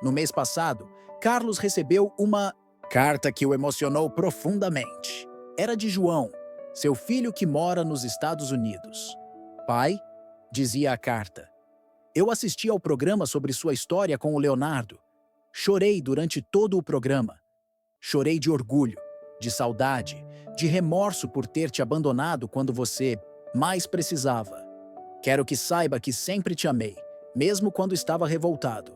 No mês passado, Carlos recebeu uma carta que o emocionou profundamente. Era de João, seu filho que mora nos Estados Unidos. Pai, dizia a carta, eu assisti ao programa sobre sua história com o Leonardo. Chorei durante todo o programa. Chorei de orgulho, de saudade, de remorso por ter te abandonado quando você mais precisava. Quero que saiba que sempre te amei, mesmo quando estava revoltado.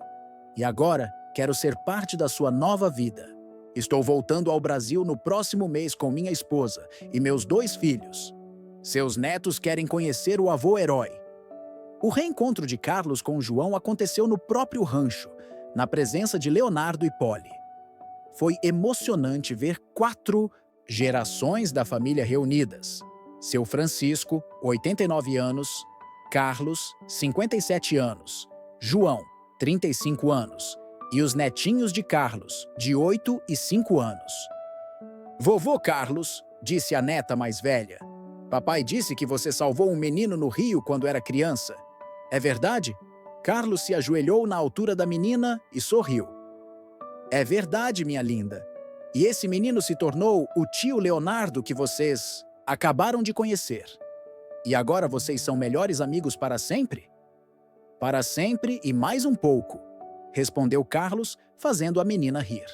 E agora, Quero ser parte da sua nova vida. Estou voltando ao Brasil no próximo mês com minha esposa e meus 2 filhos. Seus netos querem conhecer o avô herói. O reencontro de Carlos com João aconteceu no próprio rancho, na presença de Leonardo e Polly. Foi emocionante ver 4 gerações da família reunidas. Seu Francisco, 89 anos, Carlos, 57 anos, João, 35 anos, e os netinhos de Carlos, de 8 e 5 anos. Vovô Carlos, disse a neta mais velha, papai disse que você salvou um menino no rio quando era criança. É verdade? Carlos se ajoelhou na altura da menina e sorriu. É verdade, minha linda. E esse menino se tornou o tio Leonardo que vocês acabaram de conhecer. E agora vocês são melhores amigos para sempre? Para sempre e mais um pouco, respondeu Carlos, fazendo a menina rir.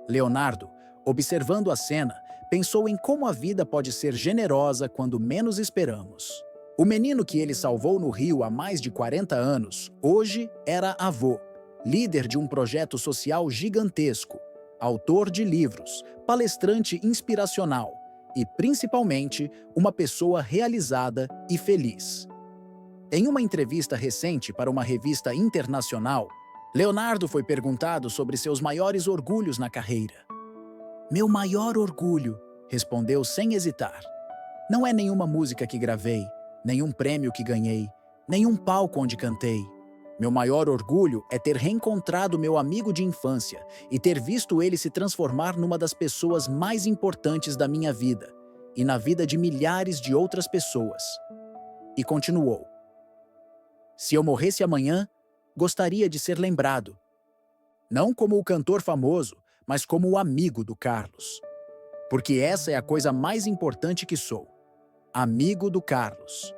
Leonardo, observando a cena, pensou em como a vida pode ser generosa quando menos esperamos. O menino que ele salvou no rio há mais de 40 anos, hoje era avô, líder de um projeto social gigantesco, autor de livros, palestrante inspiracional e, principalmente, uma pessoa realizada e feliz. Em uma entrevista recente para uma revista internacional, Leonardo foi perguntado sobre seus maiores orgulhos na carreira. Meu maior orgulho, respondeu sem hesitar. Não é nenhuma música que gravei, nenhum prêmio que ganhei, nenhum palco onde cantei. Meu maior orgulho é ter reencontrado meu amigo de infância e ter visto ele se transformar numa das pessoas mais importantes da minha vida e na vida de milhares de outras pessoas. E continuou. Se eu morresse amanhã, gostaria de ser lembrado. Não como o cantor famoso, mas como o amigo do Carlos. Porque essa é a coisa mais importante que sou. Amigo do Carlos.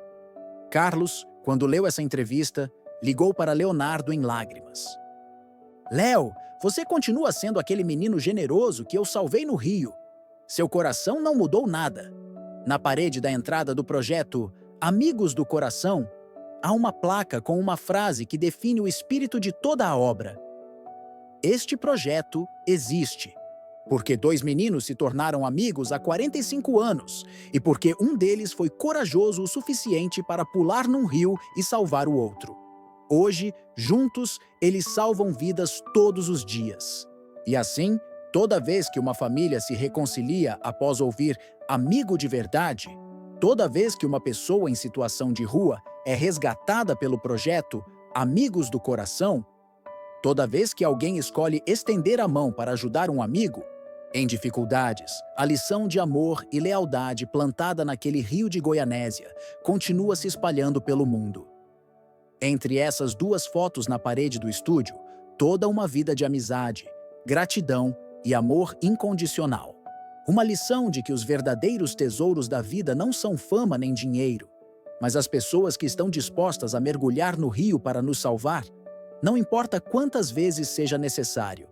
Carlos, quando leu essa entrevista, ligou para Leonardo em lágrimas. Léo, você continua sendo aquele menino generoso que eu salvei no rio. Seu coração não mudou nada. Na parede da entrada do projeto Amigos do Coração, há uma placa com uma frase que define o espírito de toda a obra. Este projeto existe porque 2 meninos se tornaram amigos há 45 anos e porque um deles foi corajoso o suficiente para pular num rio e salvar o outro. Hoje, juntos, eles salvam vidas todos os dias. E assim, toda vez que uma família se reconcilia após ouvir amigo de verdade, toda vez que uma pessoa em situação de rua é resgatada pelo projeto Amigos do Coração, toda vez que alguém escolhe estender a mão para ajudar um amigo, em dificuldades, a lição de amor e lealdade plantada naquele rio de Goianésia continua se espalhando pelo mundo. Entre essas 2 fotos na parede do estúdio, toda uma vida de amizade, gratidão e amor incondicional. Uma lição de que os verdadeiros tesouros da vida não são fama nem dinheiro, mas as pessoas que estão dispostas a mergulhar no rio para nos salvar, não importa quantas vezes seja necessário.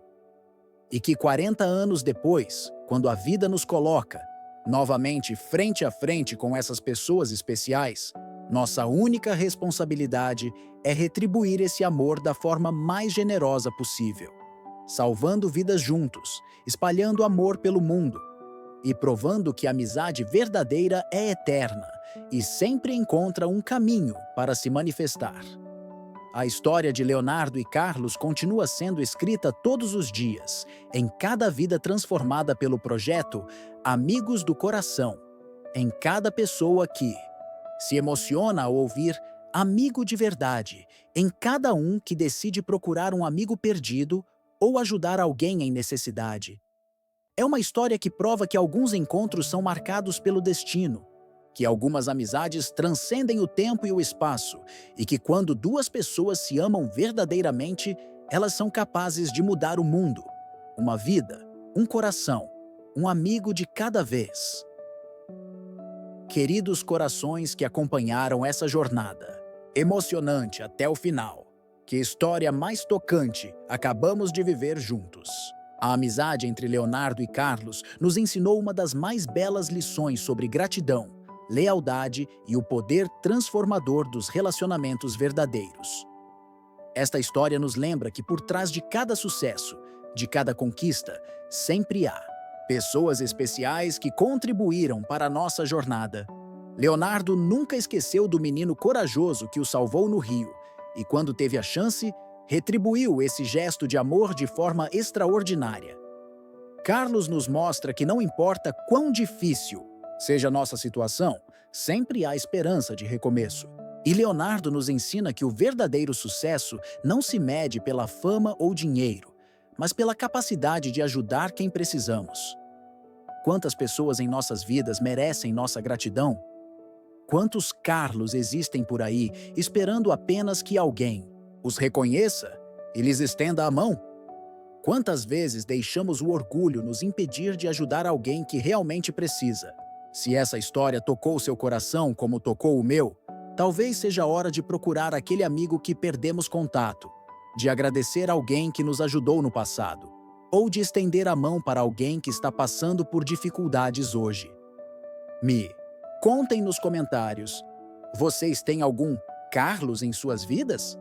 E que 40 anos depois, quando a vida nos coloca, novamente frente a frente com essas pessoas especiais, nossa única responsabilidade é retribuir esse amor da forma mais generosa possível, salvando vidas juntos, espalhando amor pelo mundo e provando que a amizade verdadeira é eterna e sempre encontra um caminho para se manifestar. A história de Leonardo e Carlos continua sendo escrita todos os dias, em cada vida transformada pelo projeto Amigos do Coração, em cada pessoa que se emociona ao ouvir amigo de verdade, em cada um que decide procurar um amigo perdido ou ajudar alguém em necessidade. É uma história que prova que alguns encontros são marcados pelo destino, que algumas amizades transcendem o tempo e o espaço e que quando 2 pessoas se amam verdadeiramente, elas são capazes de mudar o mundo, uma vida, um coração, um amigo de cada vez. Queridos corações que acompanharam essa jornada, emocionante até o final, que história mais tocante acabamos de viver juntos. A amizade entre Leonardo e Carlos nos ensinou uma das mais belas lições sobre gratidão, lealdade e o poder transformador dos relacionamentos verdadeiros. Esta história nos lembra que por trás de cada sucesso, de cada conquista, sempre há pessoas especiais que contribuíram para a nossa jornada. Leonardo nunca esqueceu do menino corajoso que o salvou no rio e, quando teve a chance, retribuiu esse gesto de amor de forma extraordinária. Carlos nos mostra que não importa quão difícil seja a nossa situação, sempre há esperança de recomeço. E Leonardo nos ensina que o verdadeiro sucesso não se mede pela fama ou dinheiro, mas pela capacidade de ajudar quem precisamos. Quantas pessoas em nossas vidas merecem nossa gratidão? Quantos Carlos existem por aí esperando apenas que alguém os reconheça e lhes estenda a mão? Quantas vezes deixamos o orgulho nos impedir de ajudar alguém que realmente precisa? Se essa história tocou seu coração como tocou o meu, talvez seja a hora de procurar aquele amigo que perdemos contato, de agradecer alguém que nos ajudou no passado, ou de estender a mão para alguém que está passando por dificuldades hoje. Contem nos comentários, vocês têm algum Carlos em suas vidas?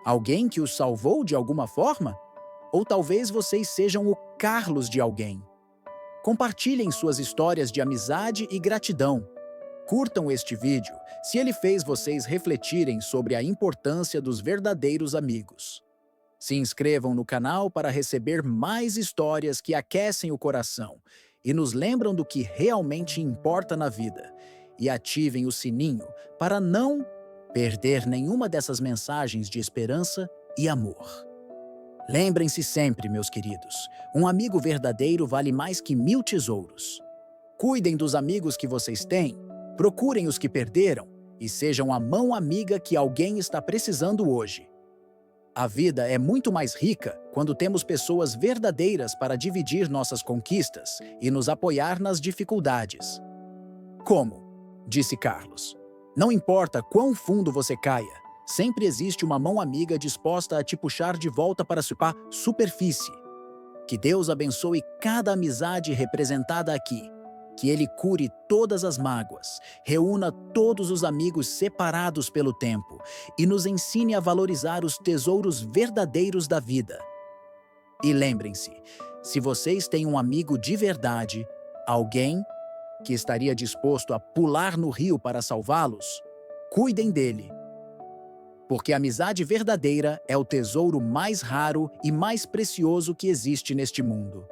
Alguém que os salvou de alguma forma? Ou talvez vocês sejam o Carlos de alguém? Compartilhem suas histórias de amizade e gratidão. Curtam este vídeo se ele fez vocês refletirem sobre a importância dos verdadeiros amigos. Se inscrevam no canal para receber mais histórias que aquecem o coração e nos lembram do que realmente importa na vida. E ativem o sininho para não perder nenhuma dessas mensagens de esperança e amor. Lembrem-se sempre, meus queridos, um amigo verdadeiro vale mais que 1000 tesouros. Cuidem dos amigos que vocês têm, procurem os que perderam e sejam a mão amiga que alguém está precisando hoje. A vida é muito mais rica quando temos pessoas verdadeiras para dividir nossas conquistas e nos apoiar nas dificuldades. Como? Disse Carlos. Não importa quão fundo você caia, sempre existe uma mão amiga disposta a te puxar de volta para a superfície. Que Deus abençoe cada amizade representada aqui. Que Ele cure todas as mágoas, reúna todos os amigos separados pelo tempo e nos ensine a valorizar os tesouros verdadeiros da vida. E lembrem-se, se vocês têm um amigo de verdade, alguém que estaria disposto a pular no rio para salvá-los, cuidem dele. Porque a amizade verdadeira é o tesouro mais raro e mais precioso que existe neste mundo.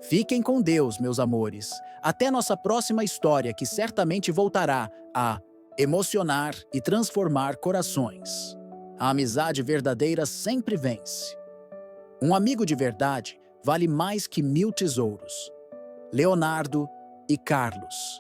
Fiquem com Deus, meus amores. Até nossa próxima história, que certamente voltará a emocionar e transformar corações. A amizade verdadeira sempre vence. Um amigo de verdade vale mais que 1000 tesouros. Leonardo e Carlos.